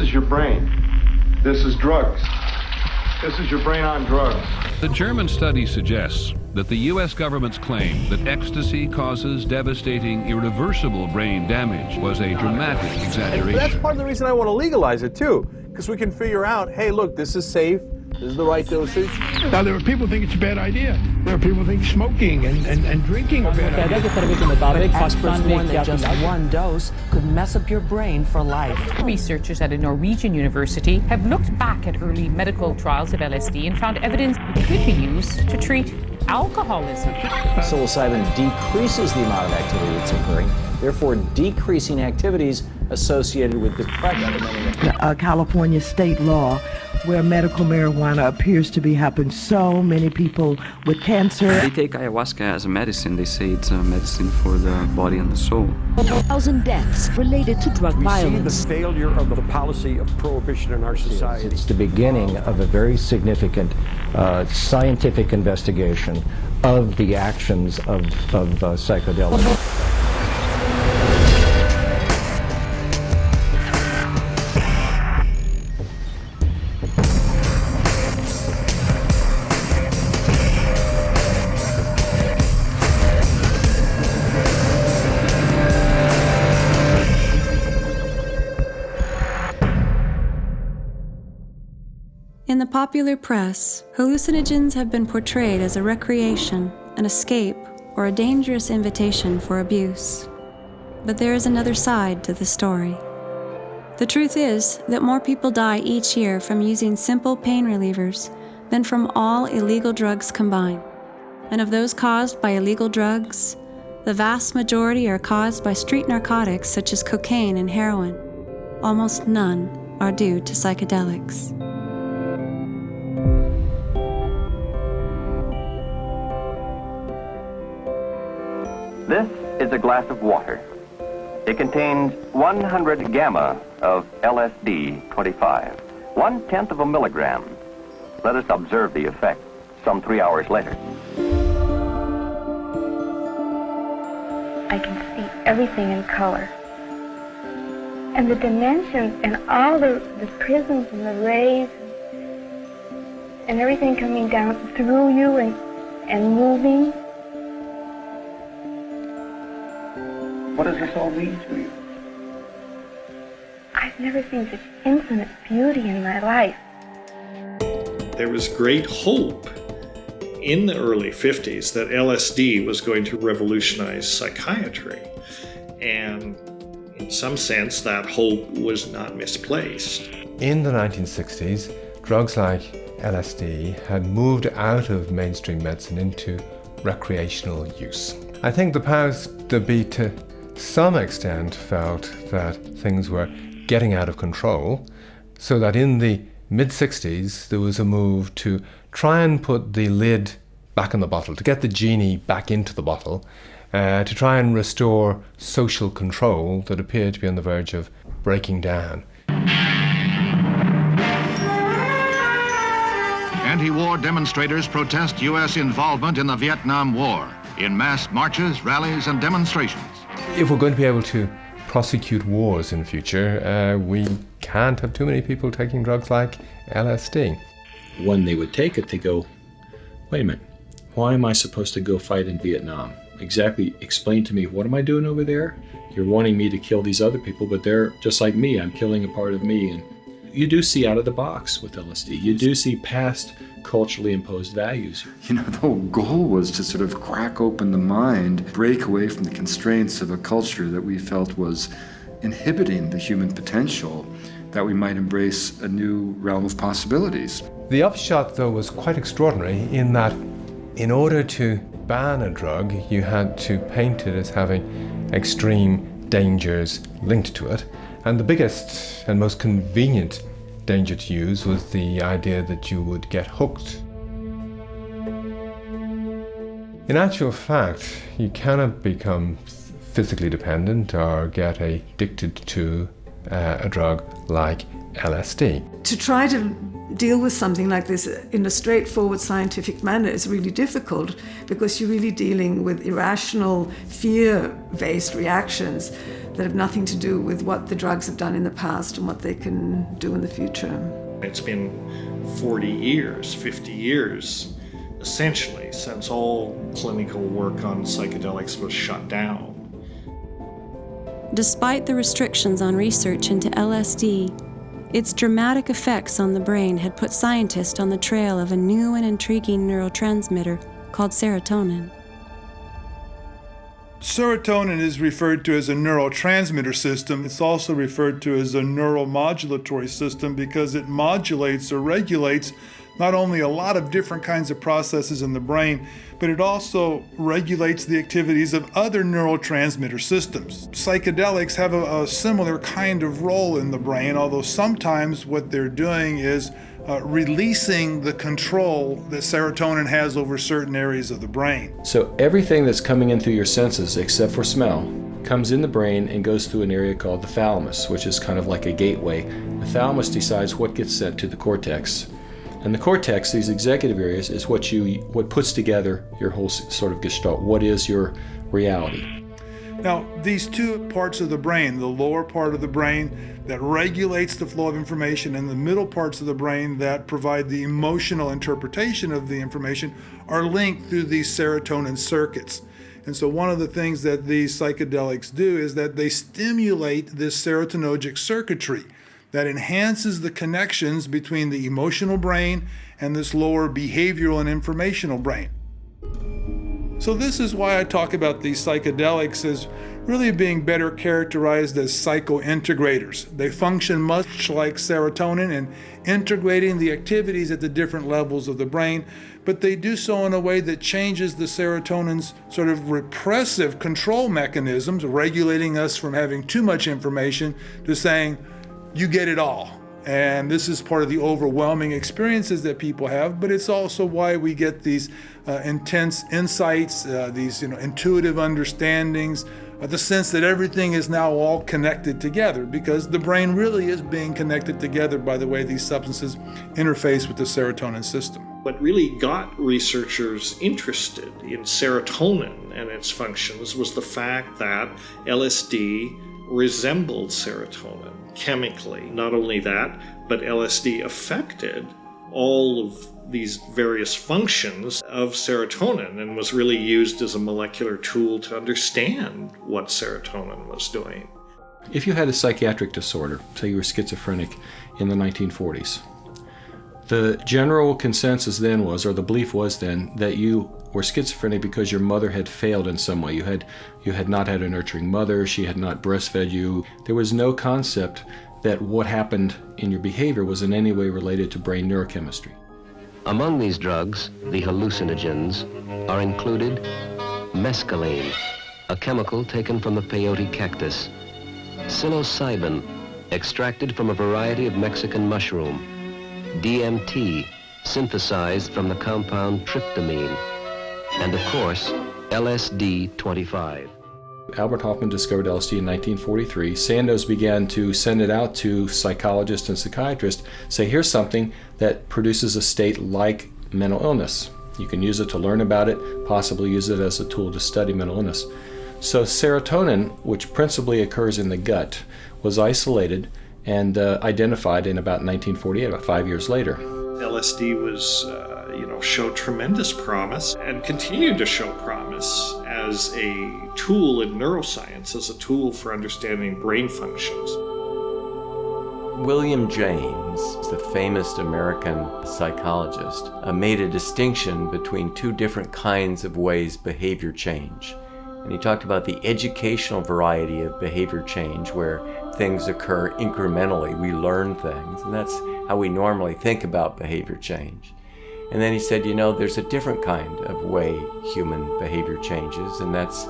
is your brain. This is drugs. This is your brain on drugs. The German study suggests that the U.S. government's claim that ecstasy causes devastating, irreversible brain damage was a dramatic exaggeration. And that's part of the reason I want to legalize it, too, because we can figure out, hey, look, this is safe, this is the right dosage. Now, there are people who think it's a bad idea. There are people who think smoking and drinking are bad ideas. Experts warn that just one dose could mess up your brain for life. Researchers at a Norwegian university have looked back at early medical trials of LSD and found evidence it could be used to treat alcoholism. Psilocybin decreases the amount of activity that's occurring, therefore decreasing activities associated with depression. California state law where medical marijuana appears to be helping so many people with cancer. They take ayahuasca as a medicine. They say it's a medicine for the body and the soul. 1,000 deaths related to drug violence. We see the failure of the policy of prohibition in our society. It's the beginning of a very significant scientific investigation of the actions of psychedelics. In the popular press, hallucinogens have been portrayed as a recreation, an escape, or a dangerous invitation for abuse. But there is another side to the story. The truth is that more people die each year from using simple pain relievers than from all illegal drugs combined. And of those caused by illegal drugs, the vast majority are caused by street narcotics such as cocaine and heroin. Almost none are due to psychedelics. This is a glass of water. It contains 100 gamma of LSD-25, 1/10 of a milligram. Let us observe the effect some 3 hours later. I can see everything in color. And the dimensions and all the prisms and the rays and everything coming down through you and moving. What does this all mean to you? I've never seen such infinite beauty in my life. There was great hope in the early 50s that LSD was going to revolutionize psychiatry. And in some sense, that hope was not misplaced. In the 1960s, drugs like LSD had moved out of mainstream medicine into recreational use. I think the powers that be to some extent felt that things were getting out of control, so that in the mid-60s there was a move to try and put the lid back in the bottle, to get the genie back into the bottle, to try and restore social control that appeared to be on the verge of breaking down. Anti-war demonstrators protest U.S. involvement in the Vietnam War in mass marches, rallies, and demonstrations. If we're going to be able to prosecute wars in the future, we can't have too many people taking drugs like LSD. When they would take it, they go, wait a minute, why am I supposed to go fight in Vietnam? Exactly, explain to me, what am I doing over there? You're wanting me to kill these other people, but they're just like me, I'm killing a part of me. And you do see out of the box with LSD. You do see past culturally imposed values. You know, the whole goal was to sort of crack open the mind, break away from the constraints of a culture that we felt was inhibiting the human potential, that we might embrace a new realm of possibilities. The upshot, though, was quite extraordinary in that in order to ban a drug, you had to paint it as having extreme dangers linked to it. And the biggest and most convenient danger to use was the idea that you would get hooked. In actual fact, you cannot become physically dependent or get addicted to a drug like LSD. To try to deal with something like this in a straightforward scientific manner is really difficult because you're really dealing with irrational, fear-based reactions that have nothing to do with what the drugs have done in the past and what they can do in the future. It's been 40 years, 50 years, essentially, since all clinical work on psychedelics was shut down. Despite the restrictions on research into LSD, its dramatic effects on the brain had put scientists on the trail of a new and intriguing neurotransmitter called serotonin. Serotonin is referred to as a neurotransmitter system. It's also referred to as a neuromodulatory system because it modulates or regulates not only a lot of different kinds of processes in the brain, but it also regulates the activities of other neurotransmitter systems. Psychedelics have a similar kind of role in the brain, although sometimes what they're doing is releasing the control that serotonin has over certain areas of the brain. So everything that's coming in through your senses, except for smell, comes in the brain and goes through an area called the thalamus, which is kind of like a gateway. The thalamus decides what gets sent to the cortex. And the cortex, these executive areas, is what puts together your whole sort of gestalt. What is your reality? Now, these two parts of the brain, the lower part of the brain that regulates the flow of information and the middle parts of the brain that provide the emotional interpretation of the information, are linked through these serotonin circuits. And so one of the things that these psychedelics do is that they stimulate this serotonergic circuitry that enhances the connections between the emotional brain and this lower behavioral and informational brain. So this is why I talk about these psychedelics as really being better characterized as psychointegrators. They function much like serotonin in integrating the activities at the different levels of the brain, but they do so in a way that changes the serotonin's sort of repressive control mechanisms, regulating us from having too much information to saying, you get it all. And this is part of the overwhelming experiences that people have, but it's also why we get these intense insights, these intuitive understandings, the sense that everything is now all connected together, because the brain really is being connected together by the way these substances interface with the serotonin system. What really got researchers interested in serotonin and its functions was the fact that LSD resembled serotonin chemically. Not only that, but LSD affected all of these various functions of serotonin and was really used as a molecular tool to understand what serotonin was doing. If you had a psychiatric disorder, say you were schizophrenic in the 1940s, the general consensus then was, or the belief was then, that you were schizophrenic because your mother had failed in some way. You had not had a nurturing mother, she had not breastfed you. There was no concept that what happened in your behavior was in any way related to brain neurochemistry. Among these drugs, the hallucinogens, are included mescaline, a chemical taken from the peyote cactus, psilocybin, extracted from a variety of Mexican mushroom, DMT, synthesized from the compound tryptamine, and of course, LSD-25. Albert Hofmann discovered LSD in 1943. Sandoz began to send it out to psychologists and psychiatrists, say, here's something that produces a state like mental illness. You can use it to learn about it, possibly use it as a tool to study mental illness. So serotonin, which principally occurs in the gut, was isolated and identified in about 1948, about 5 years later. LSD was, showed tremendous promise and continued to show promise as a tool in neuroscience, as a tool for understanding brain functions. William James, the famous American psychologist, made a distinction between two different kinds of ways behavior change. And he talked about the educational variety of behavior change, where things occur incrementally. We learn things, and that's how we normally think about behavior change. And then he said, there's a different kind of way human behavior changes, and that's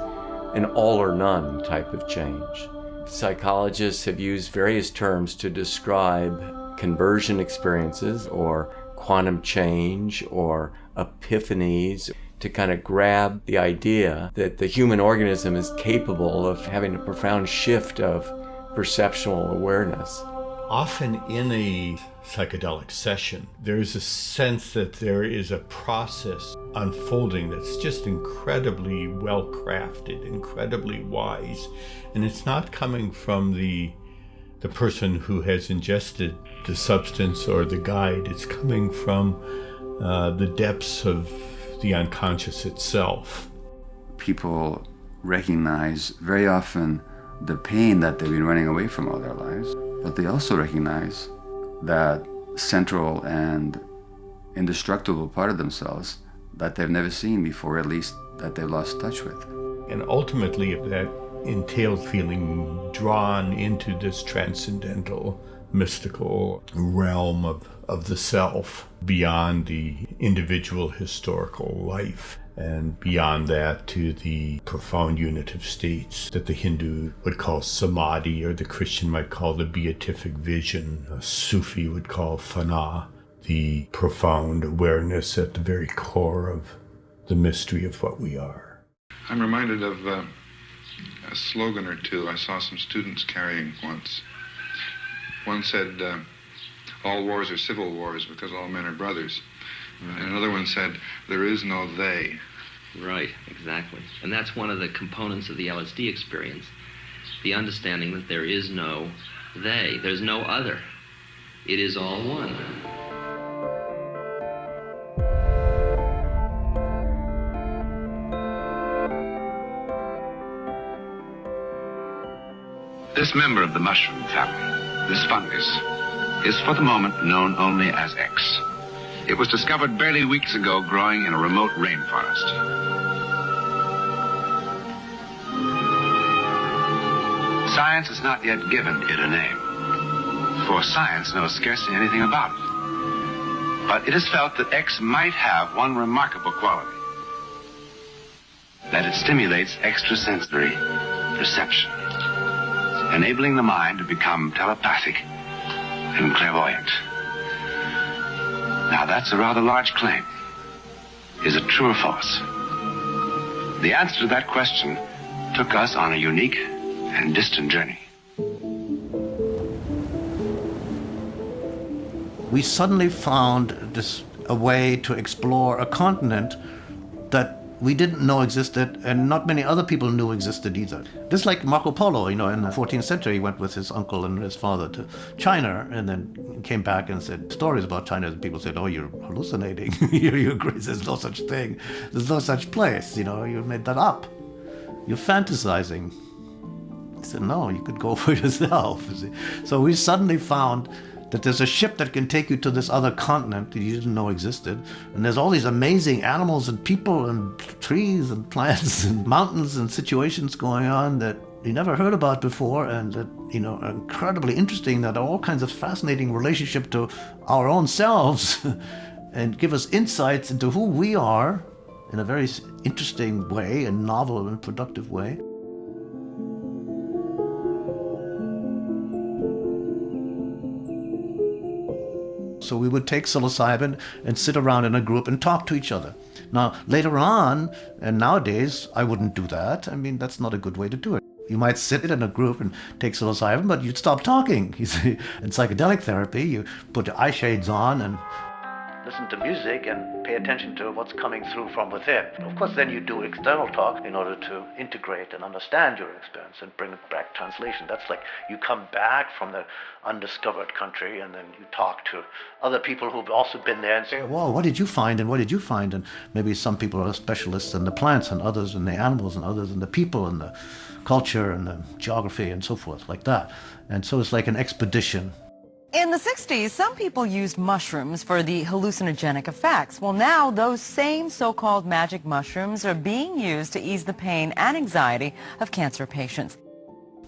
an all or none type of change. Psychologists have used various terms to describe conversion experiences or quantum change or epiphanies, to kind of grab the idea that the human organism is capable of having a profound shift of perceptual awareness. Often in a psychedelic session, there's a sense that there is a process unfolding that's just incredibly well crafted, incredibly wise, and it's not coming from the person who has ingested the substance or the guide. It's coming from the depths of the unconscious itself. People recognize very often the pain that they've been running away from all their lives, but they also recognize that central and indestructible part of themselves that they've never seen before, at least that they've lost touch with. And ultimately, that entails feeling drawn into this transcendental, mystical realm of the self, beyond the individual historical life, and beyond that to the profound unitive states that the Hindu would call samadhi, or the Christian might call the beatific vision, a Sufi would call fana, the profound awareness at the very core of the mystery of what we are. I'm reminded of a slogan or two I saw some students carrying once. One said, all wars are civil wars because all men are brothers. Right. And another one said, there is no they. Right, exactly. And that's one of the components of the LSD experience, the understanding that there is no they, there's no other. It is all one. This member of the mushroom family, this fungus, is for the moment known only as X. It was discovered barely weeks ago growing in a remote rainforest. Science has not yet given it a name, for science knows scarcely anything about it. But it is felt that X might have one remarkable quality, that it stimulates extrasensory perception, enabling the mind to become telepathic and clairvoyant. Now that's a rather large claim. Is it true or false? The answer to that question took us on a unique and distant journey. We suddenly found a way to explore a continent that we didn't know existed, and not many other people knew existed either. Just like Marco Polo, in the 14th century, he went with his uncle and his father to China, and then came back and said stories about China, and people said, oh, you're hallucinating, you're crazy, there's no such thing, there's no such place, you made that up, you're fantasizing. He said, no, you could go for yourself. So we suddenly found that there's a ship that can take you to this other continent that you didn't know existed. And there's all these amazing animals and people and trees and plants and mountains and situations going on that you never heard about before, and that, are incredibly interesting, that are all kinds of fascinating relationship to our own selves and give us insights into who we are in a very interesting way, and novel and productive way. So we would take psilocybin and sit around in a group and talk to each other. Now, later on, and nowadays, I wouldn't do that. That's not a good way to do it. You might sit in a group and take psilocybin, but you'd stop talking. You see, in psychedelic therapy, you put the eye shades on and listen to music and pay attention to what's coming through from within. Of course, then you do external talk in order to integrate and understand your experience and bring back translation. That's like you come back from the undiscovered country and then you talk to other people who've also been there and say, well, what did you find and what did you find? And maybe some people are specialists in the plants and others in the animals and others in the people and the culture and the geography and so forth, like that. And so it's like an expedition. In the 60s, some people used mushrooms for the hallucinogenic effects. Well, now those same so-called magic mushrooms are being used to ease the pain and anxiety of cancer patients.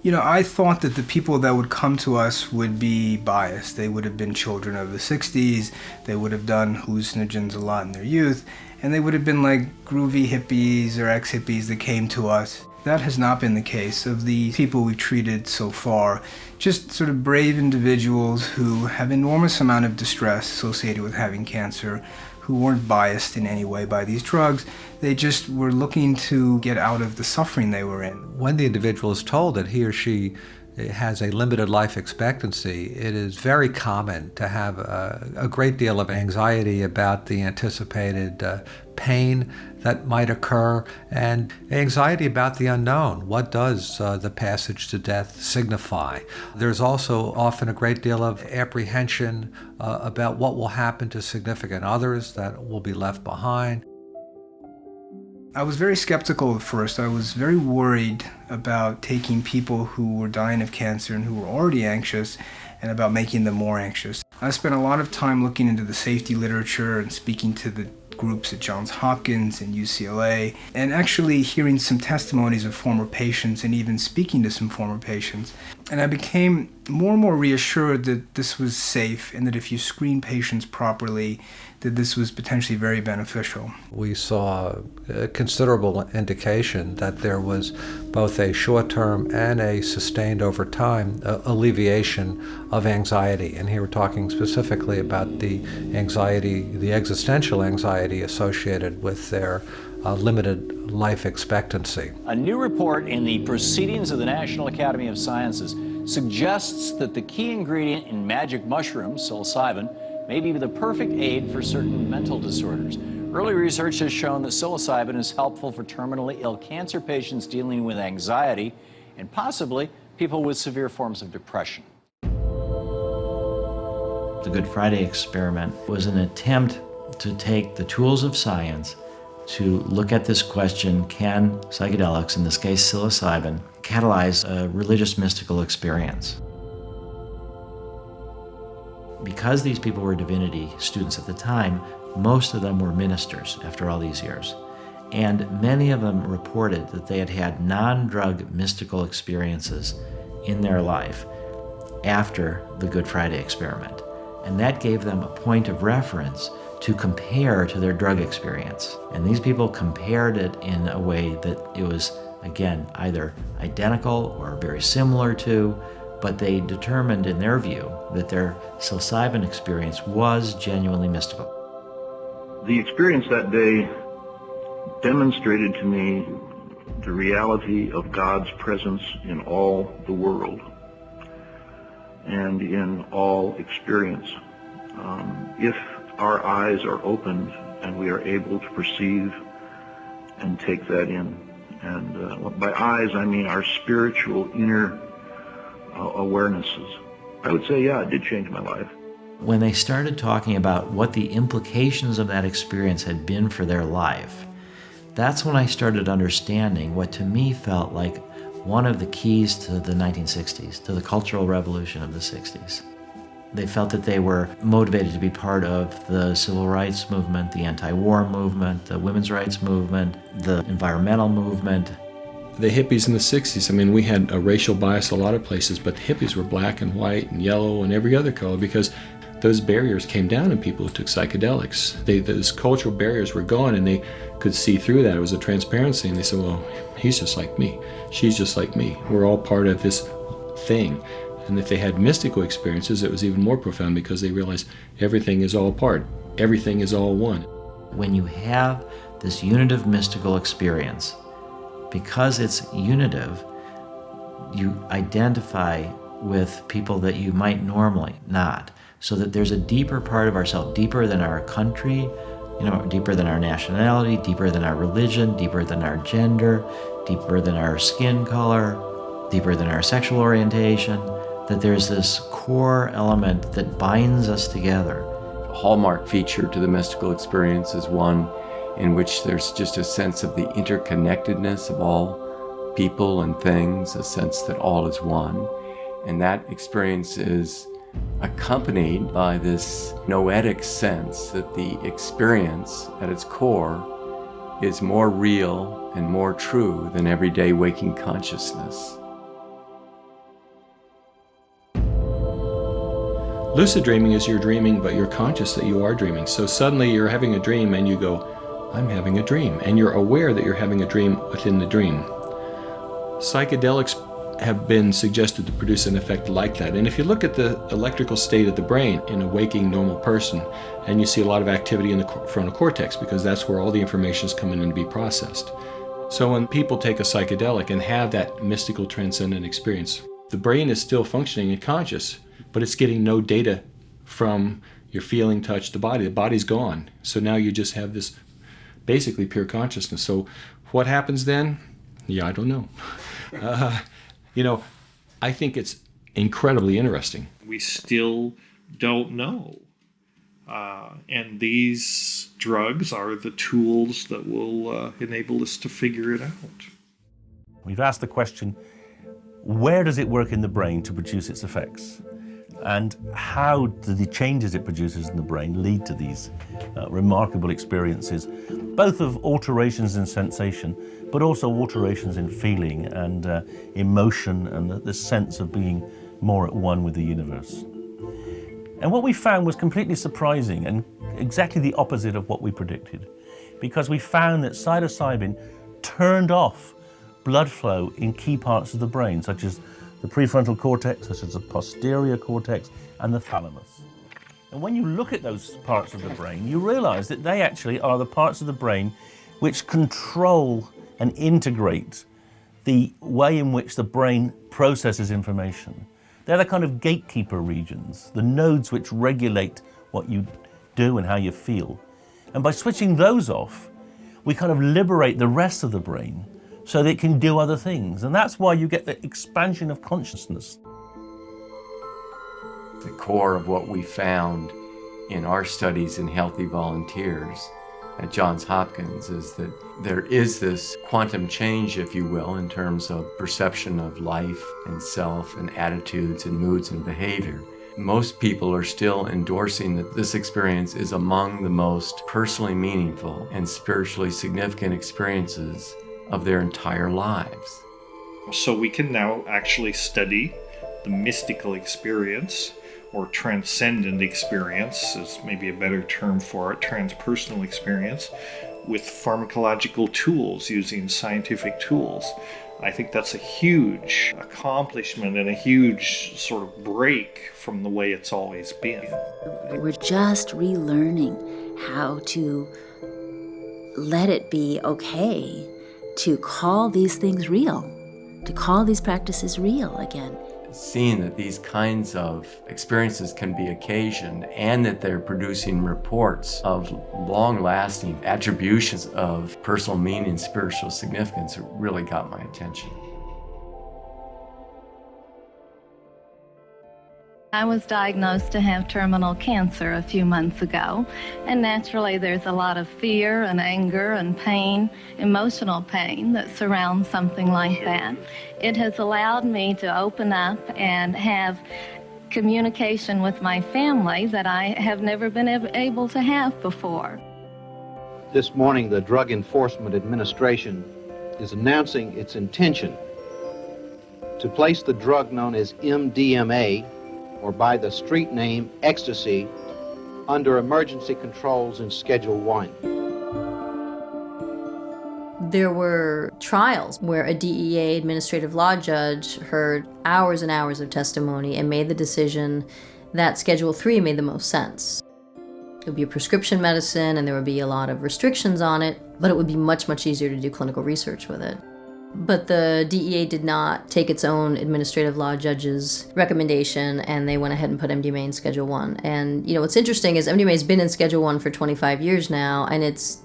I thought that the people that would come to us would be biased. They would have been children of the 60s, they would have done hallucinogens a lot in their youth, and they would have been like groovy hippies or ex-hippies that came to us. That has not been the case of the people we've treated so far. Just sort of brave individuals who have enormous amount of distress associated with having cancer, who weren't biased in any way by these drugs. They just were looking to get out of the suffering they were in. When the individual is told that he or she has a limited life expectancy, it is very common to have a great deal of anxiety about the anticipated pain that might occur, and anxiety about the unknown. What does the passage to death signify? There's also often a great deal of apprehension about what will happen to significant others that will be left behind. I was very skeptical at first. I was very worried about taking people who were dying of cancer and who were already anxious and about making them more anxious. I spent a lot of time looking into the safety literature and speaking to the groups at Johns Hopkins and UCLA, and actually hearing some testimonies of former patients and even speaking to some former patients. And I became more and more reassured that this was safe and that if you screen patients properly, that this was potentially very beneficial. We saw a considerable indication that there was both a short-term and a sustained over time alleviation of anxiety. And here we're talking specifically about the anxiety, the existential anxiety associated with their limited life expectancy. A new report in the Proceedings of the National Academy of Sciences suggests that the key ingredient in magic mushrooms, psilocybin, may be the perfect aid for certain mental disorders. Early research has shown that psilocybin is helpful for terminally ill cancer patients dealing with anxiety and possibly people with severe forms of depression. The Good Friday experiment was an attempt to take the tools of science to look at this question: can psychedelics, in this case psilocybin, catalyze a religious mystical experience? Because these people were divinity students at the time, most of them were ministers after all these years. And many of them reported that they had had non-drug mystical experiences in their life after the Good Friday experiment. And that gave them a point of reference to compare to their drug experience. And these people compared it in a way that it was, again, either identical or very similar to, but they determined in their view that their psilocybin experience was genuinely mystical. The experience that day demonstrated to me the reality of God's presence in all the world and in all experience. If our eyes are opened and we are able to perceive and take that in. And by eyes, I mean our spiritual inner awarenesses. I would say, yeah, it did change my life. When they started talking about what the implications of that experience had been for their life, that's when I started understanding what to me felt like one of the keys to the 1960s, to the Cultural Revolution of the 60s. They felt that they were motivated to be part of the civil rights movement, the anti-war movement, the women's rights movement, the environmental movement. The hippies in the 60s, I mean, we had a racial bias a lot of places, but the hippies were black and white and yellow and every other color because those barriers came down in people who took psychedelics. Those cultural barriers were gone and they could see through that. It was a transparency, and they said, well, he's just like me. She's just like me. We're all part of this thing. And if they had mystical experiences, it was even more profound because they realized everything is all part. Everything is all one. When you have this unitive mystical experience, because it's unitive, you identify with people that you might normally not. So that there's a deeper part of ourselves, deeper than our country, deeper than our nationality, deeper than our religion, deeper than our gender, deeper than our skin color, deeper than our sexual orientation, that there's this core element that binds us together. A hallmark feature to the mystical experience is one in which there's just a sense of the interconnectedness of all people and things, a sense that all is one. And that experience is accompanied by this noetic sense that the experience at its core is more real and more true than everyday waking consciousness. Lucid dreaming is you're dreaming, but you're conscious that you are dreaming. So suddenly you're having a dream and you go, I'm having a dream. And you're aware that you're having a dream within the dream. Psychedelics have been suggested to produce an effect like that. And if you look at the electrical state of the brain in a waking normal person, and you see a lot of activity in the frontal cortex because that's where all the information is coming in to be processed. So when people take a psychedelic and have that mystical transcendent experience, The brain is still functioning and conscious, but it's getting no data from your feeling, touch, the body. The body's gone. So now you just have this basically pure consciousness. So what happens then? Yeah, I don't know. I think it's incredibly interesting. We still don't know. And these drugs are the tools that will enable us to figure it out. We've asked the question, where does it work in the brain to produce its effects? And how do the changes it produces in the brain lead to these remarkable experiences, both of alterations in sensation, but also alterations in feeling and emotion and the sense of being more at one with the universe. And what we found was completely surprising and exactly the opposite of what we predicted, because we found that psilocybin turned off blood flow in key parts of the brain, such as the prefrontal cortex, such as the posterior cortex, and the thalamus. And when you look at those parts of the brain, you realize that they actually are the parts of the brain which control and integrate the way in which the brain processes information. They're the kind of gatekeeper regions, the nodes which regulate what you do and how you feel. And by switching those off, we kind of liberate the rest of the brain so that it can do other things. And that's why you get the expansion of consciousness. The core of what we found in our studies in healthy volunteers at Johns Hopkins is that there is this quantum change, if you will, in terms of perception of life and self and attitudes and moods and behavior. Most people are still endorsing that this experience is among the most personally meaningful and spiritually significant experiences of their entire lives. So we can now actually study the mystical experience, or transcendent experience is maybe a better term for it, transpersonal experience, with pharmacological tools, using scientific tools. I think that's a huge accomplishment and a huge sort of break from the way it's always been. We're just relearning how to let it be okay to call these things real, to call these practices real again. Seeing that these kinds of experiences can be occasioned and that they're producing reports of long-lasting attributions of personal meaning and spiritual significance really got my attention. I was diagnosed to have terminal cancer a few months ago, and naturally there's a lot of fear and anger and pain, emotional pain that surrounds something like that. It has allowed me to open up and have communication with my family that I have never been able to have before. This morning, the Drug Enforcement Administration is announcing its intention to place the drug known as MDMA, or by the street name ecstasy, under emergency controls in Schedule 1. There were trials where a DEA administrative law judge heard hours and hours of testimony and made the decision that Schedule 3 made the most sense. It would be a prescription medicine and there would be a lot of restrictions on it, but it would be much, much easier to do clinical research with it. But the DEA did not take its own administrative law judge's recommendation, and they went ahead and put MDMA in Schedule 1. And, what's interesting is MDMA has been in Schedule 1 for 25 years now, and it's,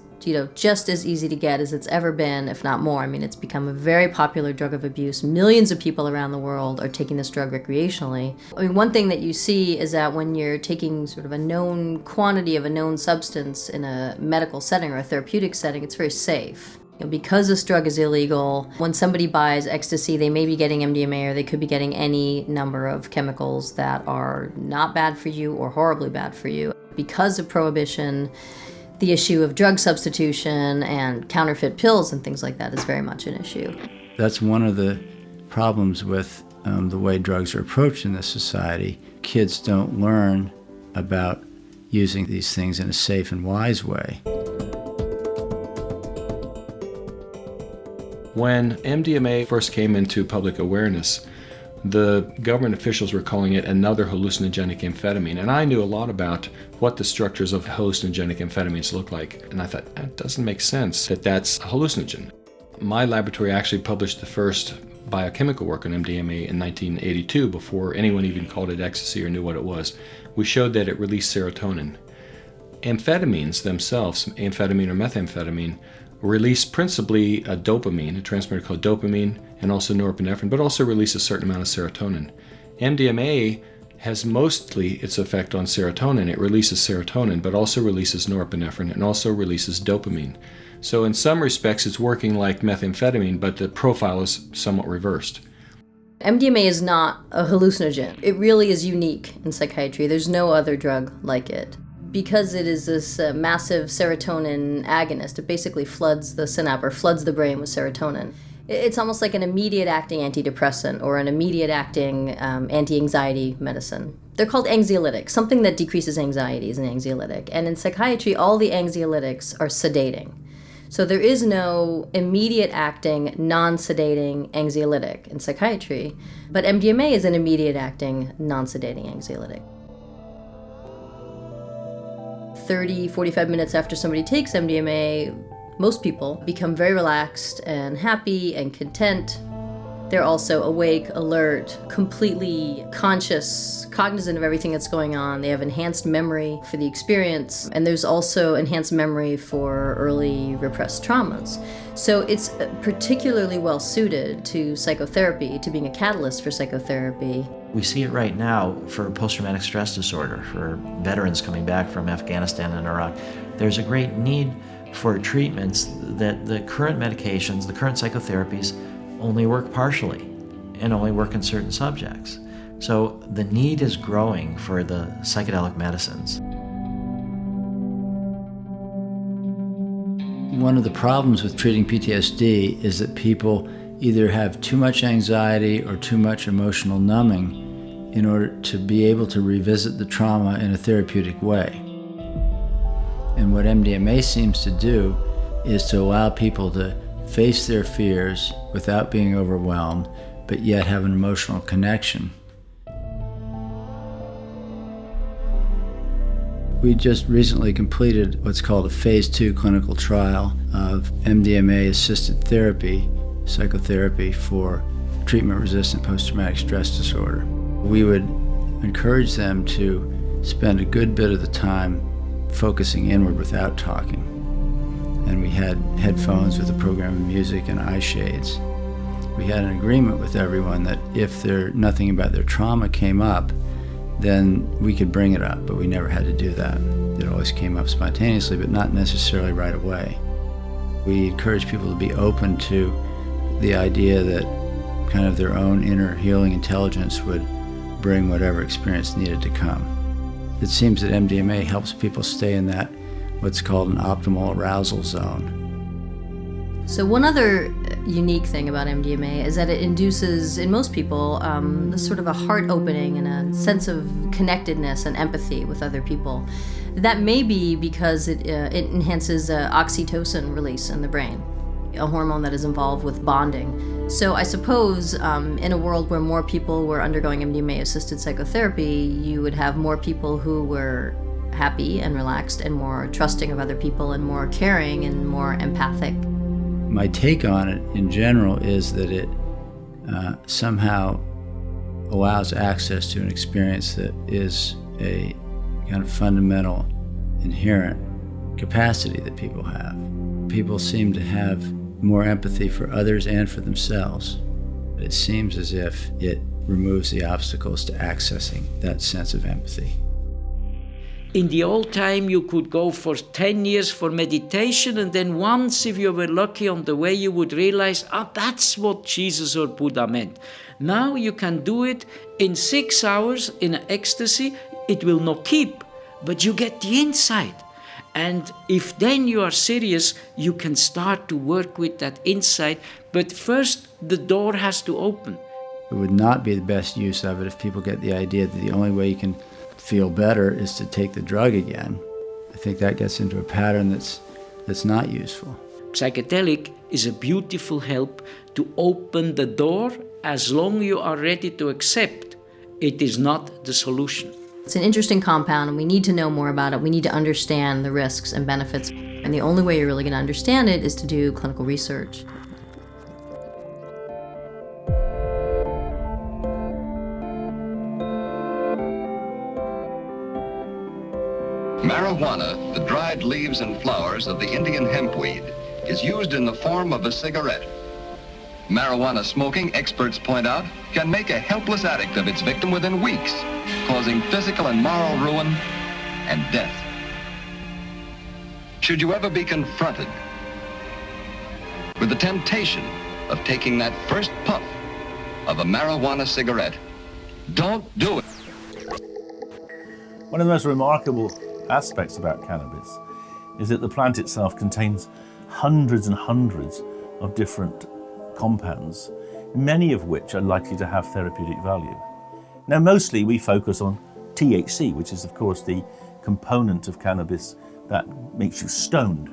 just as easy to get as it's ever been, if not more. I mean, it's become a very popular drug of abuse. Millions of people around the world are taking this drug recreationally. I mean, one thing that you see is that when you're taking sort of a known quantity of a known substance in a medical setting or a therapeutic setting, it's very safe. Because this drug is illegal, when somebody buys ecstasy, they may be getting MDMA or they could be getting any number of chemicals that are not bad for you or horribly bad for you. Because of prohibition, the issue of drug substitution and counterfeit pills and things like that is very much an issue. That's one of the problems with the way drugs are approached in this society. Kids don't learn about using these things in a safe and wise way. When MDMA first came into public awareness, the government officials were calling it another hallucinogenic amphetamine. And I knew a lot about what the structures of hallucinogenic amphetamines look like. And I thought, that doesn't make sense that that's a hallucinogen. My laboratory actually published the first biochemical work on MDMA in 1982, before anyone even called it ecstasy or knew what it was. We showed that it released serotonin. Amphetamines themselves, amphetamine or methamphetamine, release principally a dopamine, a transmitter called dopamine, and also norepinephrine, but also release a certain amount of serotonin. MDMA has mostly its effect on serotonin. It releases serotonin, but also releases norepinephrine and also releases dopamine. So in some respects, it's working like methamphetamine, but the profile is somewhat reversed. MDMA is not a hallucinogen. It really is unique in psychiatry. There's no other drug like it. Because it is this massive serotonin agonist, it basically floods the synapse or floods the brain with serotonin. It's almost like an immediate acting antidepressant or an immediate acting anti-anxiety medicine. They're called anxiolytics. Something that decreases anxiety is an anxiolytic. And in psychiatry, all the anxiolytics are sedating. So there is no immediate acting, non-sedating anxiolytic in psychiatry, but MDMA is an immediate acting, non-sedating anxiolytic. 30, 45 minutes after somebody takes MDMA, most people become very relaxed and happy and content. They're also awake, alert, completely conscious, cognizant of everything that's going on. They have enhanced memory for the experience, and there's also enhanced memory for early repressed traumas. So it's particularly well suited to psychotherapy, to being a catalyst for psychotherapy. We see it right now for post-traumatic stress disorder, for veterans coming back from Afghanistan and Iraq. There's a great need for treatments that the current medications, the current psychotherapies, only work partially and only work in certain subjects. So the need is growing for the psychedelic medicines. One of the problems with treating PTSD is that people either have too much anxiety or too much emotional numbing in order to be able to revisit the trauma in a therapeutic way. And what MDMA seems to do is to allow people to face their fears without being overwhelmed, but yet have an emotional connection. We just recently completed what's called a phase 2 clinical trial of MDMA-assisted therapy, psychotherapy for treatment-resistant post-traumatic stress disorder. We would encourage them to spend a good bit of the time focusing inward without talking. And we had headphones with a program of music and eye shades. We had an agreement with everyone that if nothing about their trauma came up, then we could bring it up, but we never had to do that. It always came up spontaneously, but not necessarily right away. We encourage people to be open to the idea that kind of their own inner healing intelligence would bring whatever experience needed to come. It seems that MDMA helps people stay in that what's called an optimal arousal zone. So one other unique thing about MDMA is that it induces, in most people, sort of a heart opening and a sense of connectedness and empathy with other people. That may be because it enhances oxytocin release in the brain, a hormone that is involved with bonding. So I suppose in a world where more people were undergoing MDMA-assisted psychotherapy, you would have more people who were happy and relaxed and more trusting of other people and more caring and more empathic. My take on it in general is that it somehow allows access to an experience that is a kind of fundamental, inherent capacity that people have. People seem to have more empathy for others and for themselves. It seems as if it removes the obstacles to accessing that sense of empathy. In the old time, you could go for 10 years for meditation, and then once, if you were lucky on the way, you would realize, that's what Jesus or Buddha meant. Now you can do it in 6 hours in ecstasy. It will not keep, but you get the insight. And if then you are serious, you can start to work with that insight. But first, the door has to open. It would not be the best use of it if people get the idea that the only way you can feel better is to take the drug again. I think that gets into a pattern that's not useful. Psychedelic is a beautiful help to open the door as long as you are ready to accept. It is not the solution. It's an interesting compound and we need to know more about it. We need to understand the risks and benefits. And the only way you're really going to understand it is to do clinical research. Marijuana, the dried leaves and flowers of the Indian hempweed, is used in the form of a cigarette. Marijuana smoking, experts point out, can make a helpless addict of its victim within weeks, causing physical and moral ruin and death. Should you ever be confronted with the temptation of taking that first puff of a marijuana cigarette, don't do it. One of the most remarkable aspects about cannabis is that the plant itself contains hundreds and hundreds of different compounds, many of which are likely to have therapeutic value. Now, mostly we focus on THC, which is of course the component of cannabis that makes you stoned.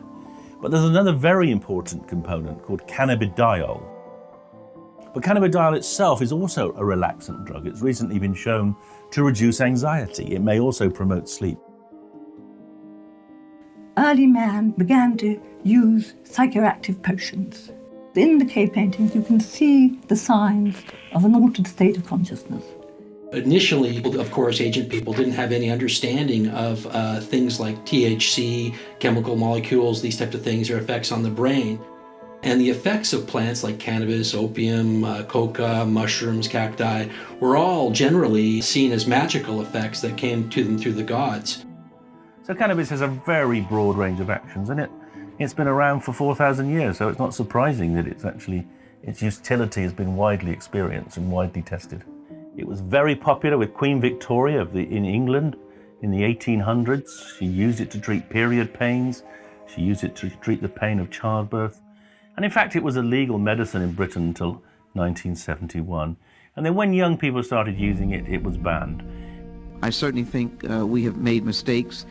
But there's another very important component called cannabidiol. But cannabidiol itself is also a relaxant drug. It's recently been shown to reduce anxiety. It may also promote sleep. Early man began to use psychoactive potions. In the cave paintings, you can see the signs of an altered state of consciousness. Initially, of course, ancient people didn't have any understanding of things like THC, chemical molecules, these types of things, their effects on the brain. And the effects of plants like cannabis, opium, coca, mushrooms, cacti were all generally seen as magical effects that came to them through the gods. So cannabis has a very broad range of actions, and it's been around for 4,000 years, so it's not surprising that its utility has been widely experienced and widely tested. It was very popular with Queen Victoria in England in the 1800s. She used it to treat period pains. She used it to treat the pain of childbirth. And in fact, it was a legal medicine in Britain until 1971. And then when young people started using it, it was banned. I certainly think we have made mistakes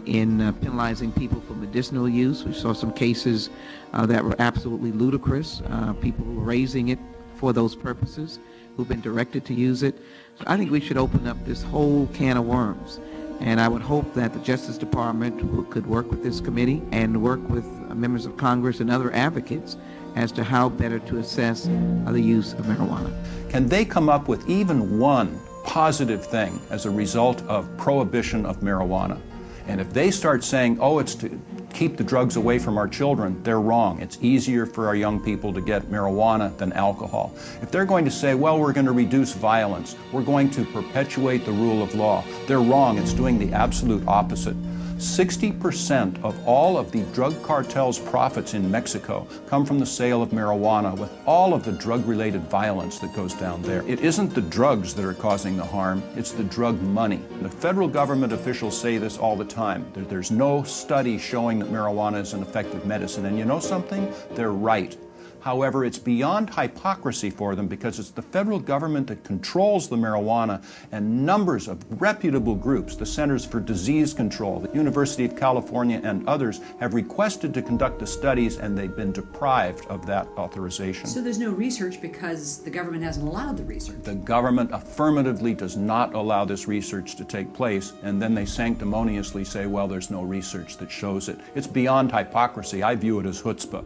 in penalizing people for medicinal use. We saw some cases that were absolutely ludicrous. People who were raising it for those purposes, who've been directed to use it. So I think we should open up this whole can of worms. And I would hope that the Justice Department could work with this committee and work with members of Congress and other advocates as to how better to assess the use of marijuana. Can they come up with even one positive thing as a result of prohibition of marijuana? And if they start saying, oh, it's to keep the drugs away from our children, they're wrong. It's easier for our young people to get marijuana than alcohol. If they're going to say, well, we're going to reduce violence, we're going to perpetuate the rule of law, they're wrong. It's doing the absolute opposite. 60% of all of the drug cartels' profits in Mexico come from the sale of marijuana, with all of the drug-related violence that goes down there. It isn't the drugs that are causing the harm, it's the drug money. The federal government officials say this all the time. There's no study showing that marijuana is an effective medicine, and you know something? They're right. However, it's beyond hypocrisy for them because it's the federal government that controls the marijuana, and numbers of reputable groups, the Centers for Disease Control, the University of California, and others have requested to conduct the studies, and they've been deprived of that authorization. So there's no research because the government hasn't allowed the research? The government affirmatively does not allow this research to take place, and then they sanctimoniously say, well, there's no research that shows it. It's beyond hypocrisy. I view it as chutzpah.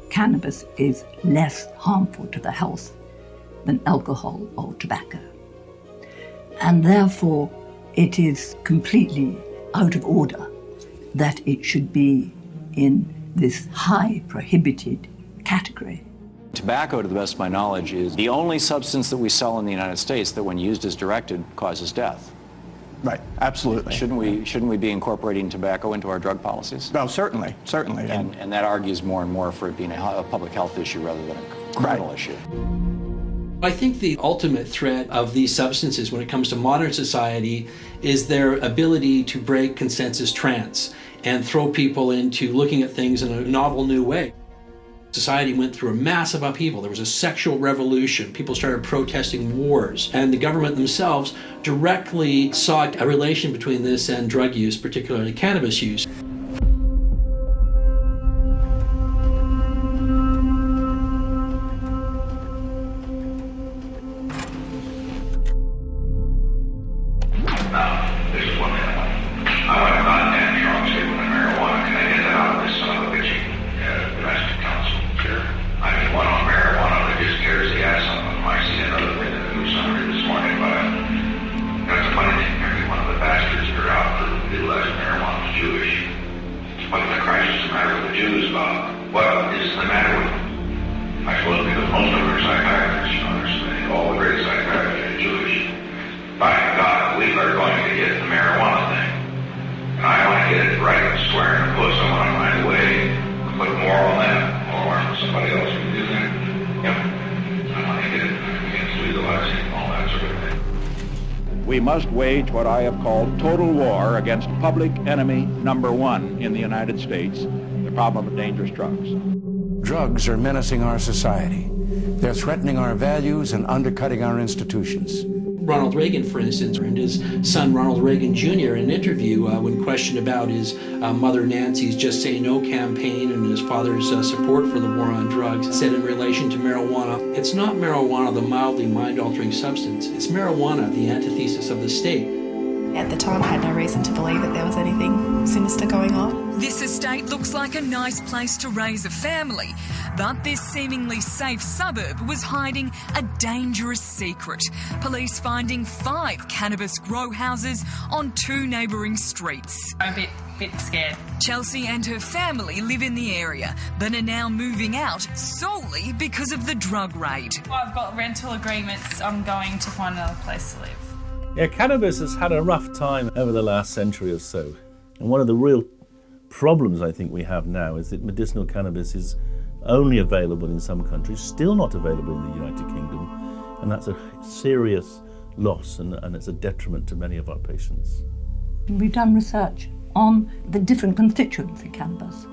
Cannabis is less harmful to the health than alcohol or tobacco. And therefore, it is completely out of order that it should be in this high prohibited category. Tobacco, to the best of my knowledge, is the only substance that we sell in the United States that when used as directed causes death. Right, absolutely. Shouldn't we be incorporating tobacco into our drug policies? No, certainly. And that argues more and more for it being a public health issue rather than a criminal issue. I think the ultimate threat of these substances when it comes to modern society is their ability to break consensus trance and throw people into looking at things in a novel new way. Society went through a massive upheaval. There was a sexual revolution. People started protesting wars. And the government themselves directly saw a relation between this and drug use, particularly cannabis use. That's the funny thing. Every one of the bastards that are out for legalizing marijuana We must wage what I have called total war against public enemy number one in the United States, the problem of dangerous drugs. Drugs are menacing our society. They're threatening our values and undercutting our institutions. Ronald Reagan, for instance, and his son Ronald Reagan Jr. in an interview when questioned about his mother Nancy's Just Say No campaign and his father's support for the war on drugs, said in relation to marijuana, it's not marijuana, the mildly mind-altering substance. It's marijuana, the antithesis of the state. At the time, I had no reason to believe that there was anything sinister going on. This estate looks like a nice place to raise a family, but this seemingly safe suburb was hiding a dangerous secret. Police finding 5 cannabis grow houses on 2 neighbouring streets. I'm a bit scared. Chelsea and her family live in the area, but are now moving out solely because of the drug raid. I've got rental agreements. I'm going to find another place to live. Yeah, cannabis has had a rough time over the last century or so. And one of the real problems I think we have now is that medicinal cannabis is only available in some countries, still not available in the United Kingdom, and that's a serious loss and it's a detriment to many of our patients. We've done research on the different constituents in cannabis.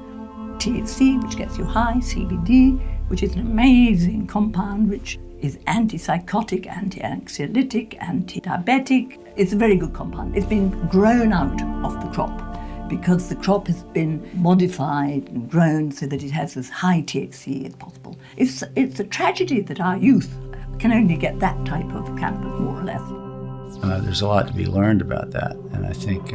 THC, which gets you high, CBD, which is an amazing compound which is antipsychotic, anti-anxiolytic, anti-diabetic. It's a very good compound. It's been grown out of the crop because the crop has been modified and grown so that it has as high THC as possible. It's a tragedy that our youth can only get that type of cannabis, more or less. There's a lot to be learned about that, and I think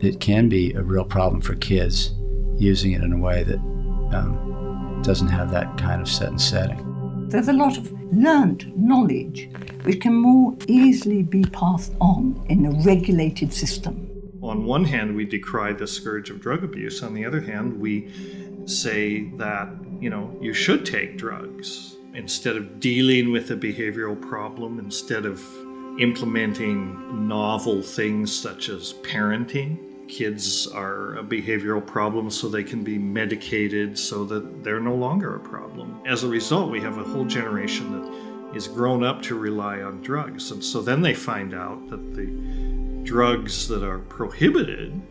it can be a real problem for kids using it in a way that doesn't have that kind of set and setting. There's a lot of learned knowledge which can more easily be passed on in a regulated system. On one hand, we decry the scourge of drug abuse. On the other hand, we say that, you should take drugs instead of dealing with a behavioral problem, instead of implementing novel things such as parenting. Kids are a behavioral problem, so they can be medicated so that they're no longer a problem. As a result, we have a whole generation that is grown up to rely on drugs. And so then they find out that the drugs that are prohibited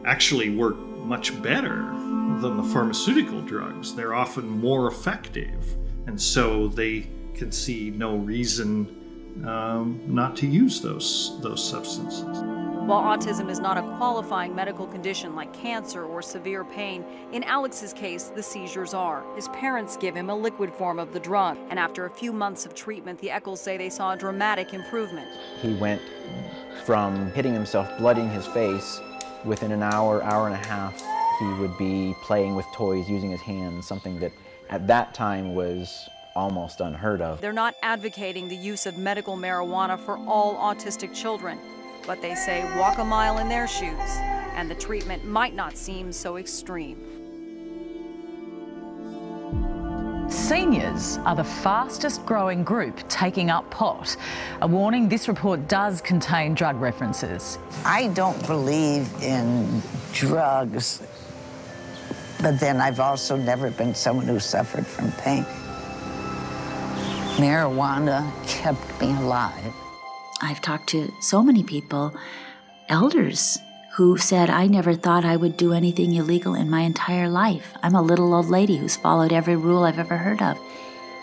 actually work much better than the pharmaceutical drugs. They're often more effective. And so they can see no reason not to use those substances. While autism is not a qualifying medical condition like cancer or severe pain, in Alex's case, the seizures are. His parents give him a liquid form of the drug, and after a few months of treatment, the Eccles say they saw a dramatic improvement. He went from hitting himself, blooding his face. Within an hour, hour and a half, he would be playing with toys, using his hands, something that at that time was almost unheard of. They're not advocating the use of medical marijuana for all autistic children, but they say walk a mile in their shoes, and the treatment might not seem so extreme. Seniors are the fastest growing group taking up pot. A warning, this report does contain drug references. I don't believe in drugs, but then I've also never been someone who suffered from pain. Marijuana kept me alive. I've talked to so many people, elders, who said, I never thought I would do anything illegal in my entire life. I'm a little old lady who's followed every rule I've ever heard of.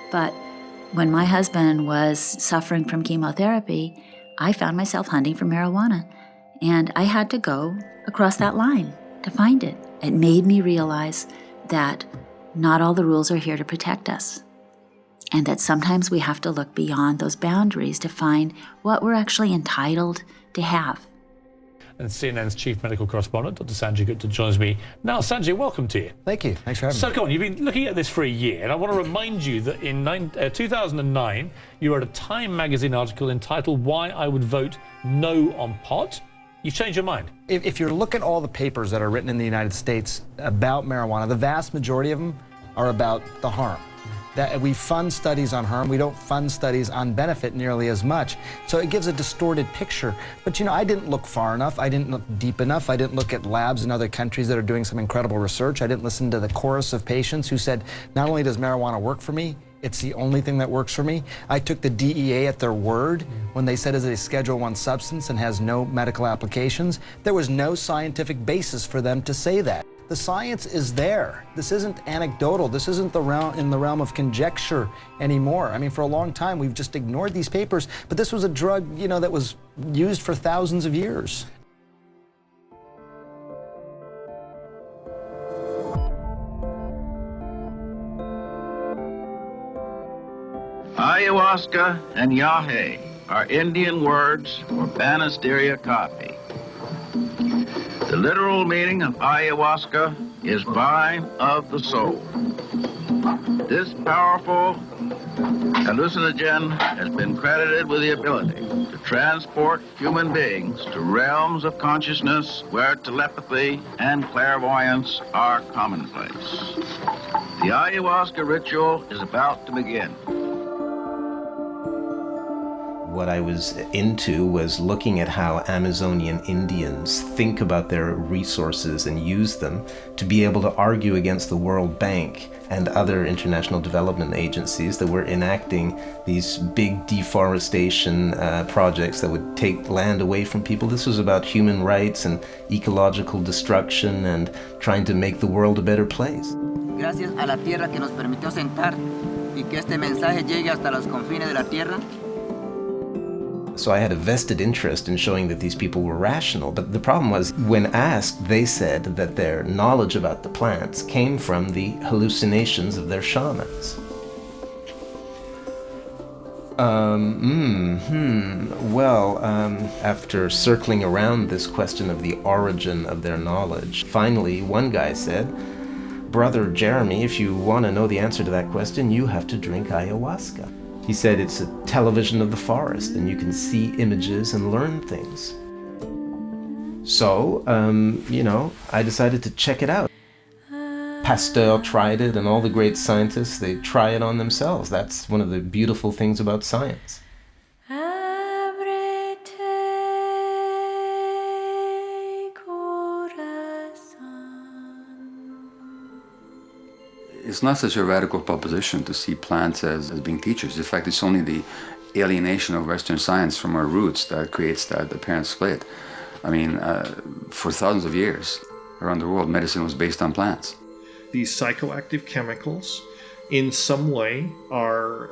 But when my husband was suffering from chemotherapy, I found myself hunting for marijuana. And I had to go across that line to find it. It made me realize that not all the rules are here to protect us. And that sometimes we have to look beyond those boundaries to find what we're actually entitled to have. And CNN's chief medical correspondent, Dr. Sanjay Gupta, joins me now. Sanjay, welcome to you. Thank you. Thanks for having me. So, come on, you've been looking at this for a year, and I want to remind you that in 2009, you wrote a Time magazine article entitled Why I Would Vote No on Pot. You've changed your mind. If you look at all the papers that are written in the United States about marijuana, the vast majority of them are about the harm. That we fund studies on harm, we don't fund studies on benefit nearly as much. So it gives a distorted picture. But I didn't look far enough, I didn't look deep enough, I didn't look at labs in other countries that are doing some incredible research, I didn't listen to the chorus of patients who said, not only does marijuana work for me, It's the only thing that works for me. I took the DEA at their word when they said it's a Schedule I substance and has no medical applications. There was no scientific basis for them to say that. The science is there. This isn't anecdotal. This isn't in the realm of conjecture anymore. I mean, for a long time, we've just ignored these papers, but this was a drug, that was used for thousands of years. Ayahuasca and yahe are Indian words for Banisteria coffee. The literal meaning of ayahuasca is vine of the soul. This powerful hallucinogen has been credited with the ability to transport human beings to realms of consciousness where telepathy and clairvoyance are commonplace. The ayahuasca ritual is about to begin. What I was into was looking at how Amazonian Indians think about their resources and use them to be able to argue against the World Bank and other international development agencies that were enacting these big deforestation projects that would take land away from people. This was about human rights and ecological destruction and trying to make the world a better place. Gracias a la tierra que nos permitió sentar y que este mensaje llegue hasta los confines de la tierra. So I had a vested interest in showing that these people were rational, but the problem was, when asked, they said that their knowledge about the plants came from the hallucinations of their shamans. After circling around this question of the origin of their knowledge, finally one guy said, "Brother Jeremy, if you want to know the answer to that question, you have to drink ayahuasca." He said it's a television of the forest and you can see images and learn things. So, I decided to check it out. Pasteur tried it and all the great scientists, they try it on themselves. That's one of the beautiful things about science. It's not such a radical proposition to see plants as being teachers. In fact, it's only the alienation of Western science from our roots that creates that apparent split. I mean, for thousands of years around the world, medicine was based on plants. These psychoactive chemicals, in some way, are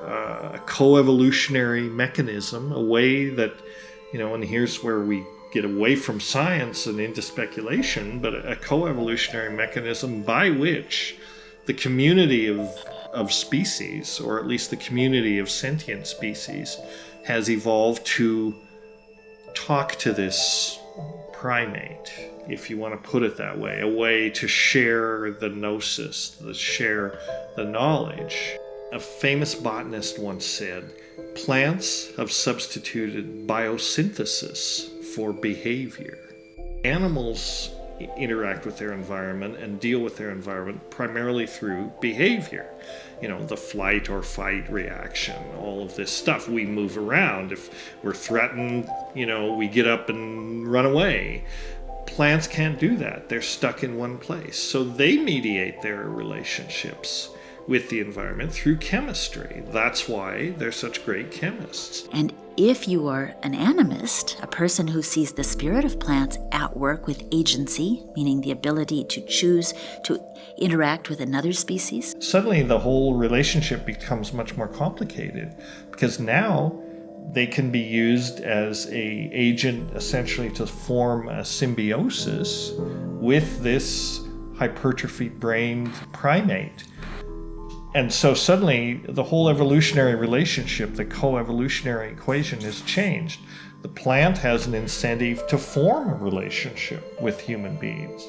a co-evolutionary mechanism, a way that, and here's where we get away from science and into speculation, but a co-evolutionary mechanism by which the community of species, or at least the community of sentient species, has evolved to talk to this primate, if you want to put it that way, a way to share the gnosis, to share the knowledge. A famous botanist once said, plants have substituted biosynthesis for behavior. Animals interact with their environment and deal with their environment primarily through behavior. The flight or fight reaction, all of this stuff. We move around. If we're threatened, we get up and run away. Plants can't do that. They're stuck in one place. So they mediate their relationships with the environment through chemistry. That's why they're such great chemists. And if you are an animist, a person who sees the spirit of plants at work with agency, meaning the ability to choose to interact with another species, suddenly the whole relationship becomes much more complicated, because now they can be used as an agent essentially to form a symbiosis with this hypertrophied brained primate. And so suddenly the whole evolutionary relationship, the co-evolutionary equation, has changed. The plant has an incentive to form a relationship with human beings.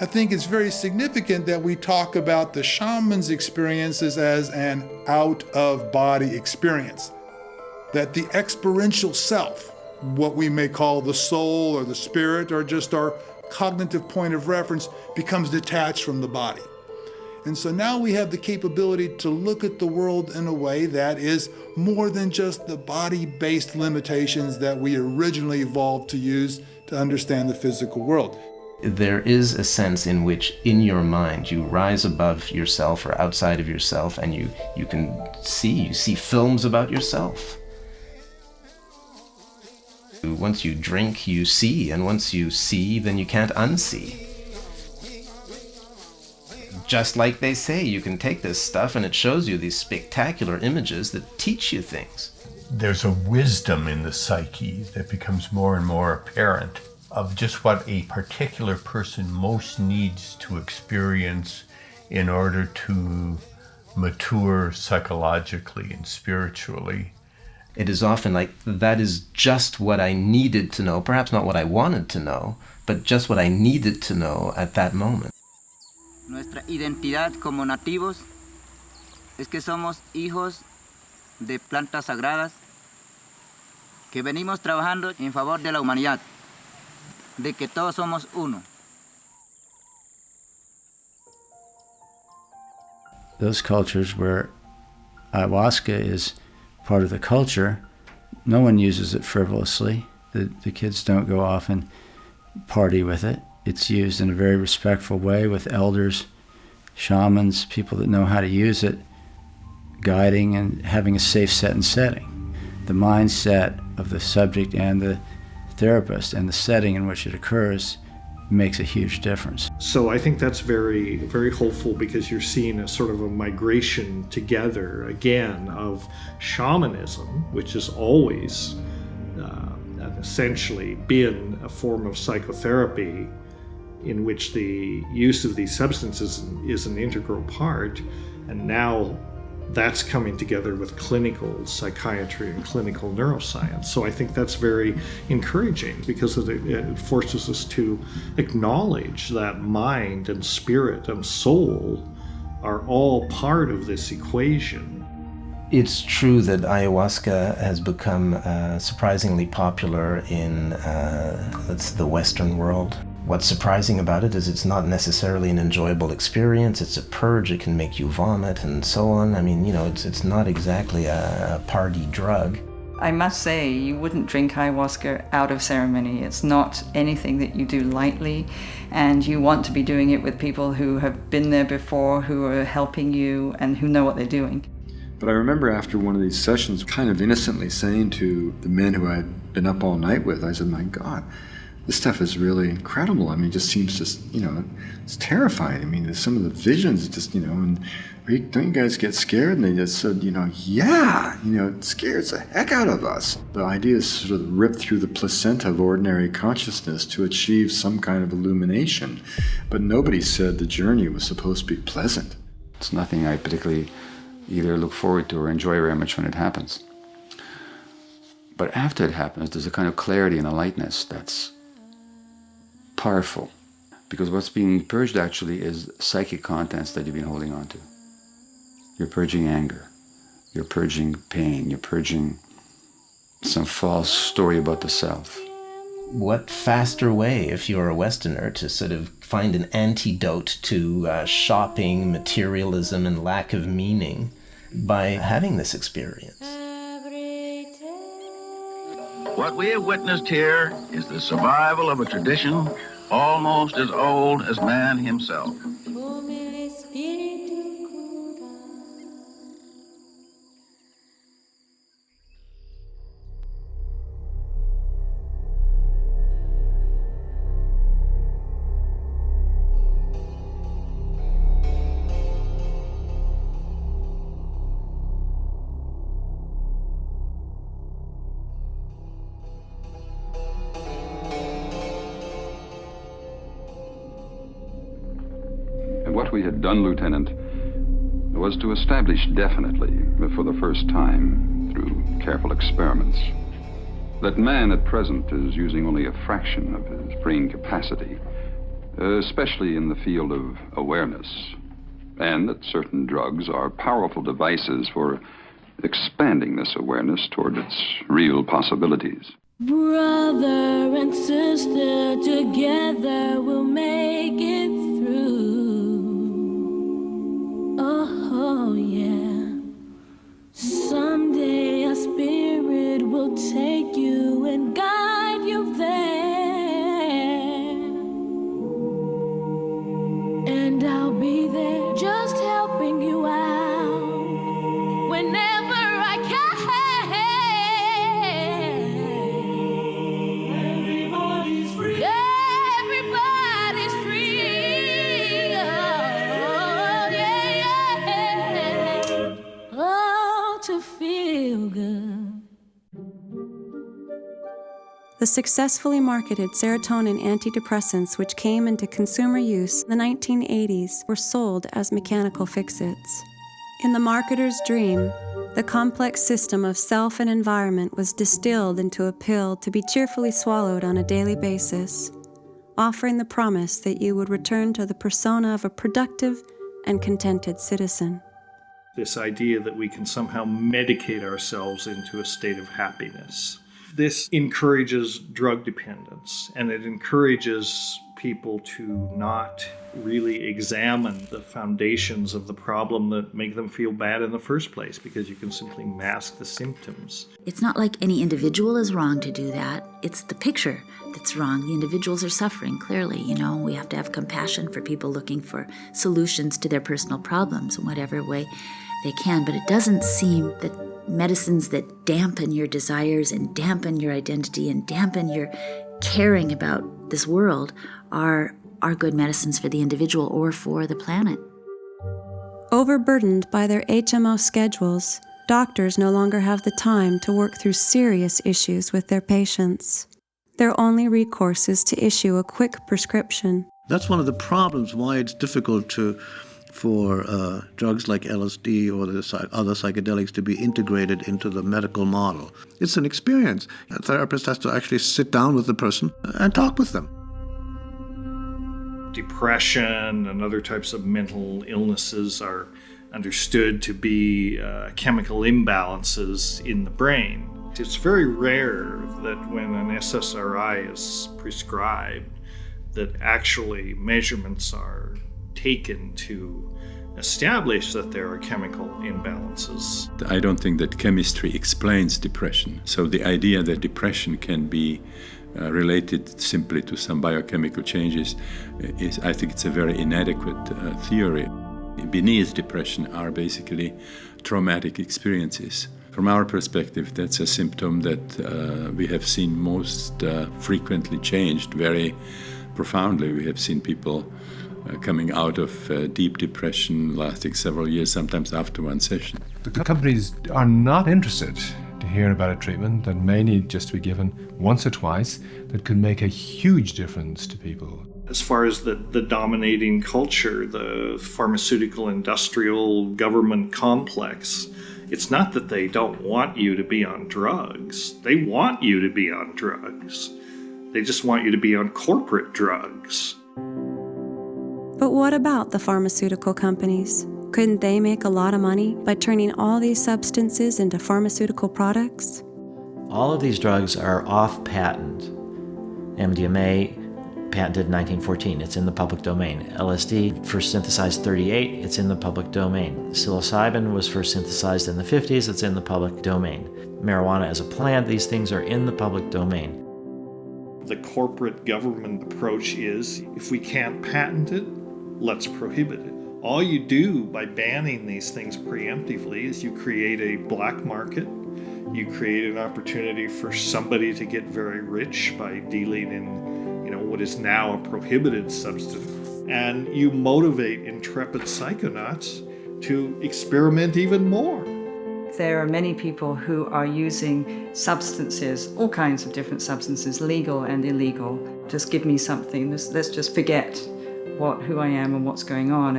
I think it's very significant that we talk about the shaman's experiences as an out-of-body experience. That the experiential self, what we may call the soul or the spirit or just our cognitive point of reference, becomes detached from the body. And so now we have the capability to look at the world in a way that is more than just the body-based limitations that we originally evolved to use to understand the physical world. There is a sense in which, in your mind, you rise above yourself or outside of yourself, and you see films about yourself. Once you drink, you see, and once you see, then you can't unsee. Just like they say, you can take this stuff and it shows you these spectacular images that teach you things. There's a wisdom in the psyche that becomes more and more apparent of just what a particular person most needs to experience in order to mature psychologically and spiritually. It is often like, that is just what I needed to know, perhaps not what I wanted to know, but just what I needed to know at that moment. Nuestra identidad como nativos es que somos hijos de plantas sagradas que venimos trabajando en favor de la humanidad, de que todos somos uno. Those cultures where ayahuasca is part of the culture, no one uses it frivolously. The kids don't go off and party with it. It's used in a very respectful way with elders, shamans, people that know how to use it, guiding and having a safe set and setting. The mindset of the subject and the therapist and the setting in which it occurs makes a huge difference. So I think that's very, very hopeful, because you're seeing a sort of a migration together again of shamanism, which has always essentially been a form of psychotherapy in which the use of these substances is an integral part, and now that's coming together with clinical psychiatry and clinical neuroscience. So I think that's very encouraging, because it forces us to acknowledge that mind and spirit and soul are all part of this equation. It's true that ayahuasca has become surprisingly popular in the Western world. What's surprising about it is it's not necessarily an enjoyable experience. It's a purge. It can make you vomit and so on. I mean, it's not exactly a party drug. I must say, you wouldn't drink ayahuasca out of ceremony. It's not anything that you do lightly, and you want to be doing it with people who have been there before, who are helping you, and who know what they're doing. But I remember after one of these sessions kind of innocently saying to the men who I'd been up all night with, I said, my God, this stuff is really incredible. I mean, it just seems just, it's terrifying. I mean, some of the visions just, and don't you guys get scared? And they just said, yeah, it scares the heck out of us. The idea is sort of ripped through the placenta of ordinary consciousness to achieve some kind of illumination. But nobody said the journey was supposed to be pleasant. It's nothing I particularly either look forward to or enjoy very much when it happens. But after it happens, there's a kind of clarity and a lightness that's powerful, because what's being purged actually is psychic contents that you've been holding on to. You're purging anger, you're purging pain, you're purging some false story about the self. What faster way, if you're a Westerner, to sort of find an antidote to shopping, materialism, and lack of meaning by having this experience? What we have witnessed here is the survival of a tradition almost as old as man himself. What we had done, Lieutenant, was to establish definitely, for the first time, through careful experiments, that man at present is using only a fraction of his brain capacity, especially in the field of awareness, and that certain drugs are powerful devices for expanding this awareness toward its real possibilities. Brother and sister, together we'll make it through. Oh, yeah. Someday a spirit will take you and guide you there. to feel good. The successfully marketed serotonin antidepressants which came into consumer use in the 1980s were sold as mechanical fix-its. In the marketer's dream, the complex system of self and environment was distilled into a pill to be cheerfully swallowed on a daily basis, offering the promise that you would return to the persona of a productive and contented citizen. This idea that we can somehow medicate ourselves into a state of happiness. This encourages drug dependence, and it encourages people to not really examine the foundations of the problem that make them feel bad in the first place, because you can simply mask the symptoms. It's not like any individual is wrong to do that. It's the picture that's wrong. The individuals are suffering, clearly. We have to have compassion for people looking for solutions to their personal problems in whatever way they can. But it doesn't seem that medicines that dampen your desires and dampen your identity and dampen your caring about this world are good medicines for the individual or for the planet. Overburdened by their HMO schedules, doctors no longer have the time to work through serious issues with their patients. Their only recourse is to issue a quick prescription. That's one of the problems why it's difficult for drugs like LSD or the other psychedelics to be integrated into the medical model. It's an experience. A therapist has to actually sit down with the person and talk with them. Depression and other types of mental illnesses are understood to be chemical imbalances in the brain. It's very rare that when an SSRI is prescribed, that actually measurements are taken to establish that there are chemical imbalances. I don't think that chemistry explains depression. So the idea that depression can be related simply to some biochemical changes I think it's a very inadequate theory. Beneath depression are basically traumatic experiences. From our perspective, that's a symptom that we have seen most frequently changed very profoundly. We have seen people coming out of deep depression lasting several years, sometimes after one session. The companies are not interested to hear about a treatment that may need just to be given once or twice that could make a huge difference to people. As far as the dominating culture, the pharmaceutical, industrial, government complex, it's not that they don't want you to be on drugs. They want you to be on drugs. They just want you to be on corporate drugs. But what about the pharmaceutical companies? Couldn't they make a lot of money by turning all these substances into pharmaceutical products? All of these drugs are off patent. MDMA, patented in 1914, it's in the public domain. LSD, first synthesized 1938, it's in the public domain. Psilocybin was first synthesized in the 50s, it's in the public domain. Marijuana as a plant, these things are in the public domain. The corporate government approach is, if we can't patent it, let's prohibit it. All you do by banning these things preemptively is you create a black market, you create an opportunity for somebody to get very rich by dealing in what is now a prohibited substance, and you motivate intrepid psychonauts to experiment even more. There are many people who are using substances, all kinds of different substances, legal and illegal. Just give me something, let's just forget who I am and what's going on.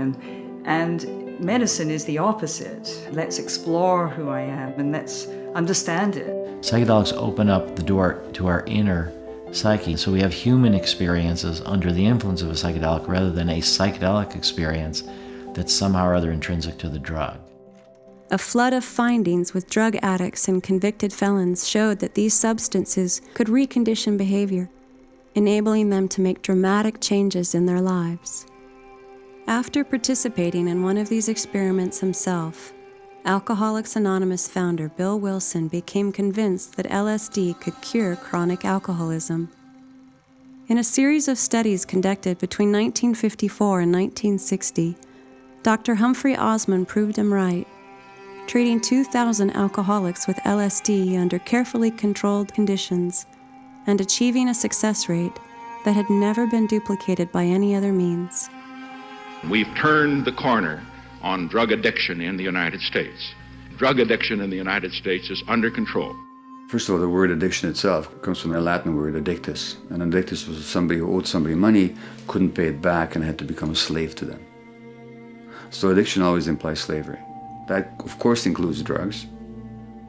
And medicine is the opposite. Let's explore who I am and let's understand it. Psychedelics open up the door to our inner psyche, so we have human experiences under the influence of a psychedelic rather than a psychedelic experience that's somehow or other intrinsic to the drug. A flood of findings with drug addicts and convicted felons showed that these substances could recondition behavior, enabling them to make dramatic changes in their lives. After participating in one of these experiments himself, Alcoholics Anonymous founder Bill Wilson became convinced that LSD could cure chronic alcoholism. In a series of studies conducted between 1954 and 1960, Dr. Humphrey Osmond proved him right, treating 2,000 alcoholics with LSD under carefully controlled conditions and achieving a success rate that had never been duplicated by any other means. We've turned the corner on drug addiction in the United States. drug addiction in the United States is under control. First of all, the word addiction itself comes from the Latin word addictus. And addictus was somebody who owed somebody money, couldn't pay it back, and had to become a slave to them. So addiction always implies slavery. That, of course, includes drugs,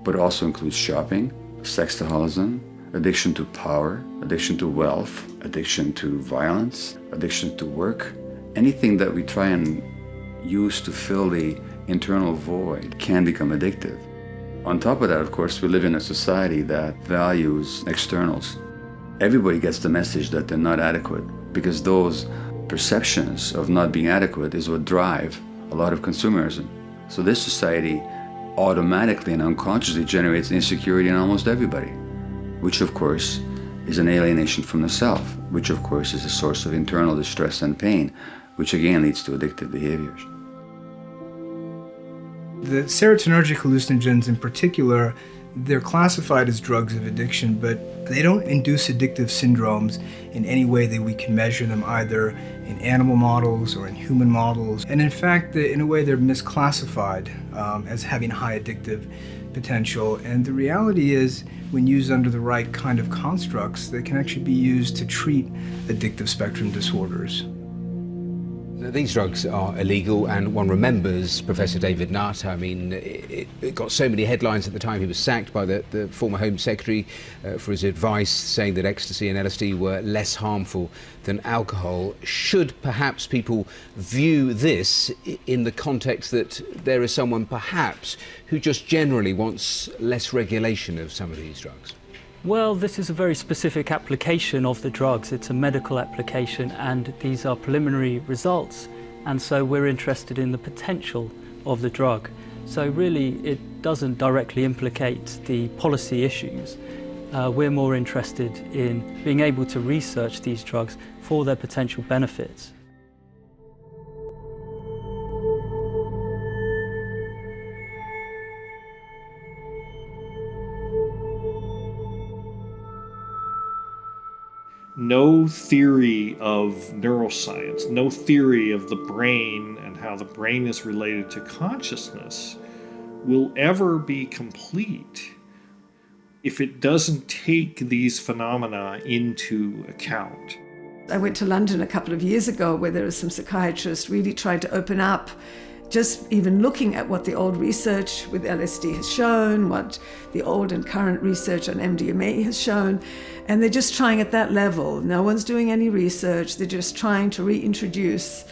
but it also includes shopping, sexaholism, addiction to power, addiction to wealth, addiction to violence, addiction to work. Anything that we try and use to fill the internal void can become addictive. On top of that, of course, we live in a society that values externals. Everybody gets the message that they're not adequate, because those perceptions of not being adequate is what drive a lot of consumerism. So this society automatically and unconsciously generates insecurity in almost everybody, which of course is an alienation from the self, which of course is a source of internal distress and pain, which again leads to addictive behaviors. The serotonergic hallucinogens in particular, they're classified as drugs of addiction, but they don't induce addictive syndromes in any way that we can measure them, either in animal models or in human models. And in fact, in a way, they're misclassified as having high addictive potential. And the reality is, when used under the right kind of constructs, they can actually be used to treat addictive spectrum disorders. These drugs are illegal, and one remembers Professor David Nutt. I mean, it got so many headlines at the time. He was sacked by the former Home Secretary for his advice, saying that ecstasy and LSD were less harmful than alcohol. Should perhaps people view this in the context that there is someone perhaps who just generally wants less regulation of some of these drugs? Well, this is a very specific application of the drugs. It's a medical application, and these are preliminary results. And so we're interested in the potential of the drug. So really, it doesn't directly implicate the policy issues. We're more interested in being able to research these drugs for their potential benefits. No theory of neuroscience, no theory of the brain and how the brain is related to consciousness will ever be complete if it doesn't take these phenomena into account. I went to London a couple of years ago where there were some psychiatrists really trying to open up, just even looking at what the old research with LSD has shown, what the old and current research on MDMA has shown, and they're just trying at that level. No one's doing any research, they're just trying to reintroduce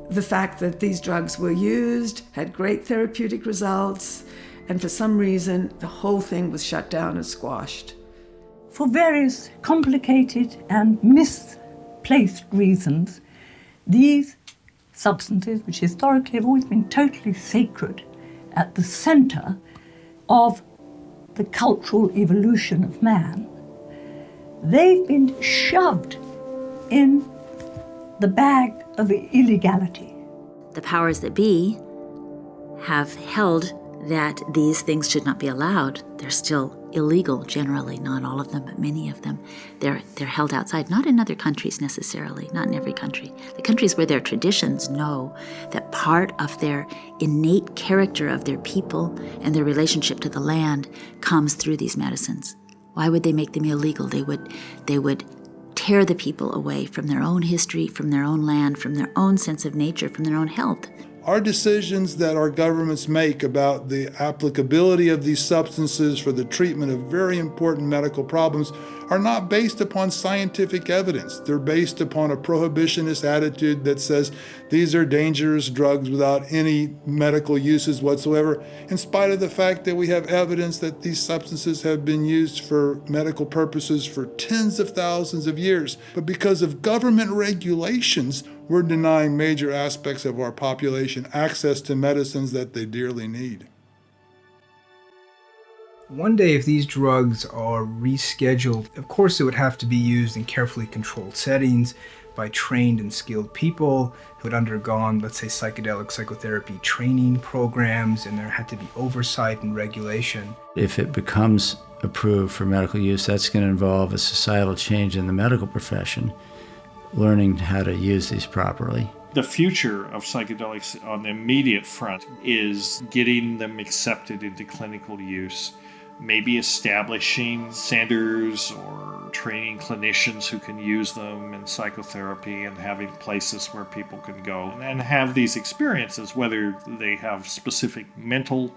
the fact that these drugs were used, had great therapeutic results, and for some reason the whole thing was shut down and squashed. For various complicated and misplaced reasons, these substances, which historically have always been totally sacred, at the center of the cultural evolution of man, they've been shoved in the bag of illegality. The powers that be have held that these things should not be allowed. They're still illegal generally, not all of them, but many of them. They're held outside, not in other countries necessarily, not in every country. The countries where their traditions know that part of their innate character of their people and their relationship to the land comes through these medicines. Why would they make them illegal? They would tear the people away from their own history, from their own land, from their own sense of nature, from their own health. Our decisions that our governments make about the applicability of these substances for the treatment of very important medical problems are not based upon scientific evidence. They're based upon a prohibitionist attitude that says these are dangerous drugs without any medical uses whatsoever, in spite of the fact that we have evidence that these substances have been used for medical purposes for tens of thousands of years. But because of government regulations, we're denying major aspects of our population access to medicines that they dearly need. One day, if these drugs are rescheduled, of course it would have to be used in carefully controlled settings by trained and skilled people who had undergone, let's say, psychedelic psychotherapy training programs, and there had to be oversight and regulation. If it becomes approved for medical use, that's going to involve a societal change in the medical profession, learning how to use these properly. The future of psychedelics on the immediate front is getting them accepted into clinical use, maybe establishing centers or training clinicians who can use them in psychotherapy and having places where people can go and have these experiences, whether they have specific mental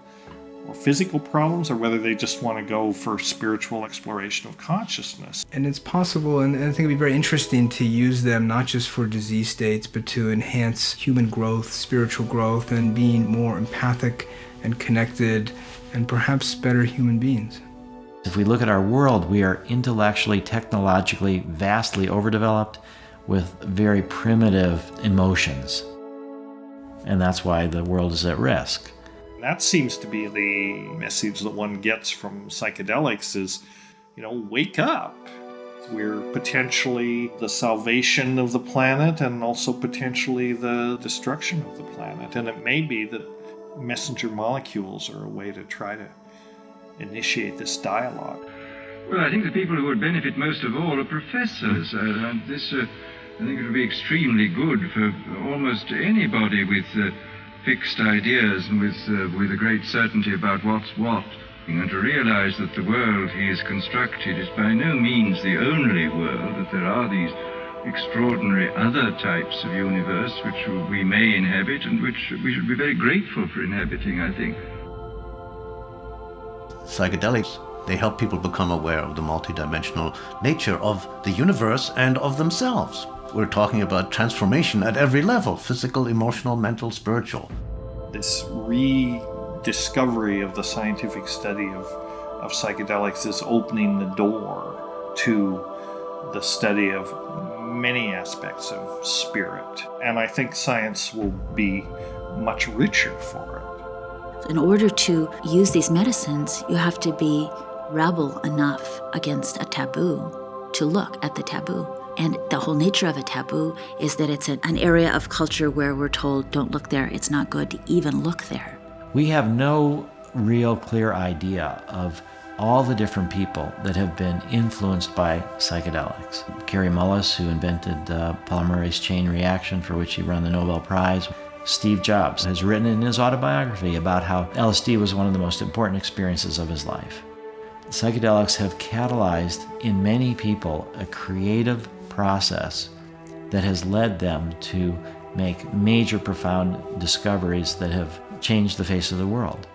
or physical problems or whether they just want to go for spiritual exploration of consciousness. And it's possible, and I think it'd be very interesting to use them not just for disease states, but to enhance human growth, spiritual growth, and being more empathic and connected and perhaps better human beings. If we look at our world, we are intellectually, technologically, vastly overdeveloped with very primitive emotions. And that's why the world is at risk. That seems to be the message that one gets from psychedelics is, wake up. We're potentially the salvation of the planet and also potentially the destruction of the planet. And it may be that messenger molecules are a way to try to initiate this dialogue. Well, I think the people who would benefit most of all are professors. And this, I think it would be extremely good for almost anybody with fixed ideas and with a great certainty about what's what, and to realize that the world he has constructed is by no means the only world, that there are these extraordinary other types of universe which we may inhabit and which we should be very grateful for inhabiting, I think. Psychedelics, they help people become aware of the multidimensional nature of the universe and of themselves. We're talking about transformation at every level: physical, emotional, mental, spiritual. This rediscovery of the scientific study of psychedelics is opening the door to the study of many aspects of spirit. And I think science will be much richer for it. In order to use these medicines, you have to be rebel enough against a taboo to look at the taboo. And the whole nature of a taboo is that it's an area of culture where we're told, don't look there, it's not good to even look there. We have no real clear idea of all the different people that have been influenced by psychedelics. Kary Mullis, who invented polymerase chain reaction, for which he won the Nobel Prize. Steve Jobs has written in his autobiography about how LSD was one of the most important experiences of his life. Psychedelics have catalyzed in many people a creative process that has led them to make major, profound discoveries that have changed the face of the world.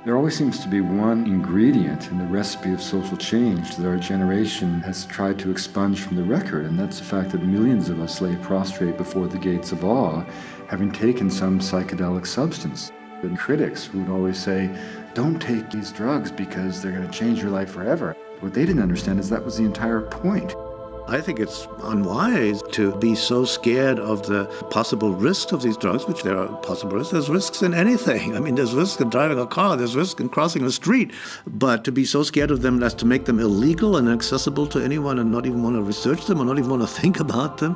There always seems to be one ingredient in the recipe of social change that our generation has tried to expunge from the record, and that's the fact that millions of us lay prostrate before the gates of awe, having taken some psychedelic substance. And critics who would always say, don't take these drugs because they're going to change your life forever. What they didn't understand is that was the entire point. I think it's unwise to be so scared of the possible risks of these drugs, which there are possible risks. There's risks in anything. I mean, there's risks in driving a car, there's risks in crossing a street. But to be so scared of them as to make them illegal and accessible to anyone and not even want to research them or not even want to think about them,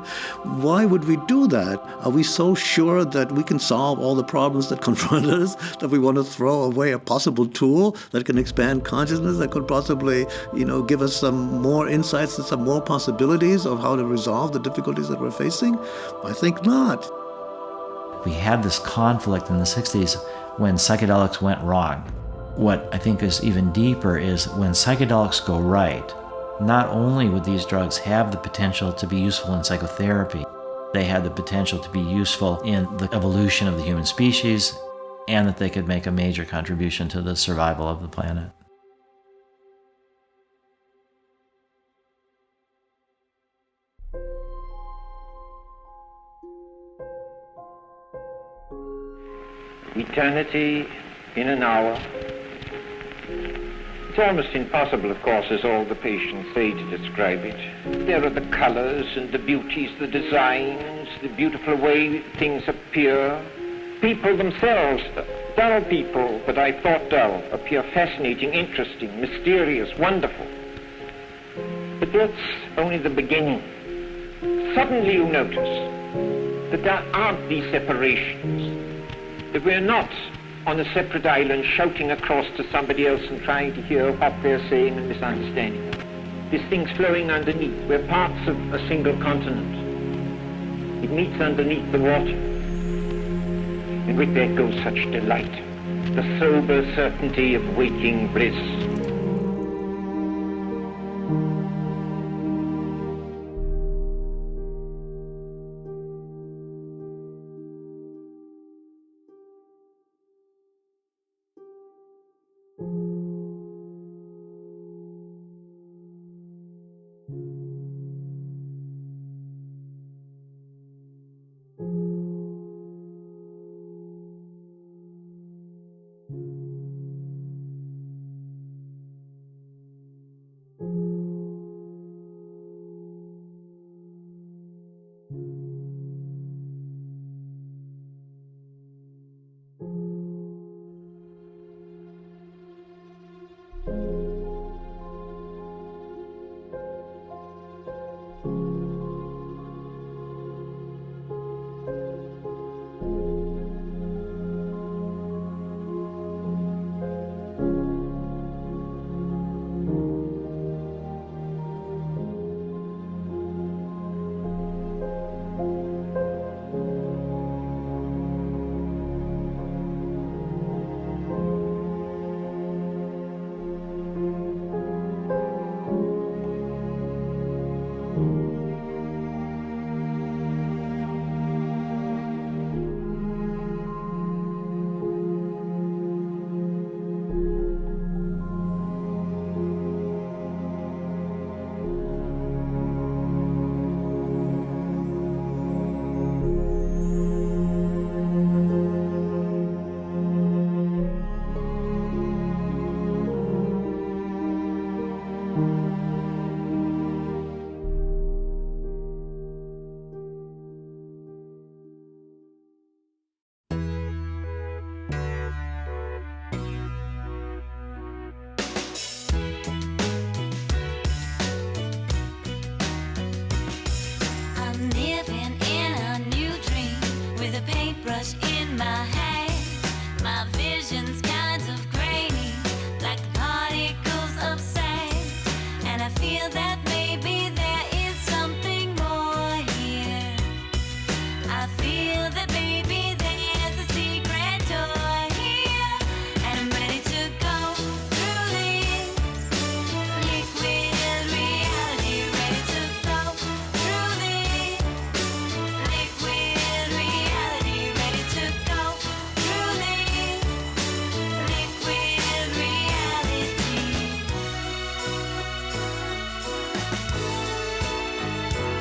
why would we do that? Are we so sure that we can solve all the problems that confront us that we want to throw away a possible tool that can expand consciousness, that could possibly, give us some more insights and some more possibilities of how to resolve the difficulties that we're facing? I think not. We had this conflict in the 60s when psychedelics went wrong. What I think is even deeper is when psychedelics go right, not only would these drugs have the potential to be useful in psychotherapy, they had the potential to be useful in the evolution of the human species, and that they could make a major contribution to the survival of the planet. Eternity in an hour. It's almost impossible, of course, as all the patients say, to describe it. There are the colors and the beauties, the designs, the beautiful way things appear. People themselves, dull people that I thought dull, appear fascinating, interesting, mysterious, wonderful. But that's only the beginning. Suddenly you notice that there aren't these separations. That we're not on a separate island shouting across to somebody else and trying to hear what they're saying and misunderstanding. This thing's flowing underneath. We're parts of a single continent. It meets underneath the water. And with there goes such delight, the sober certainty of waking bliss.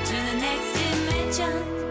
To the next dimension.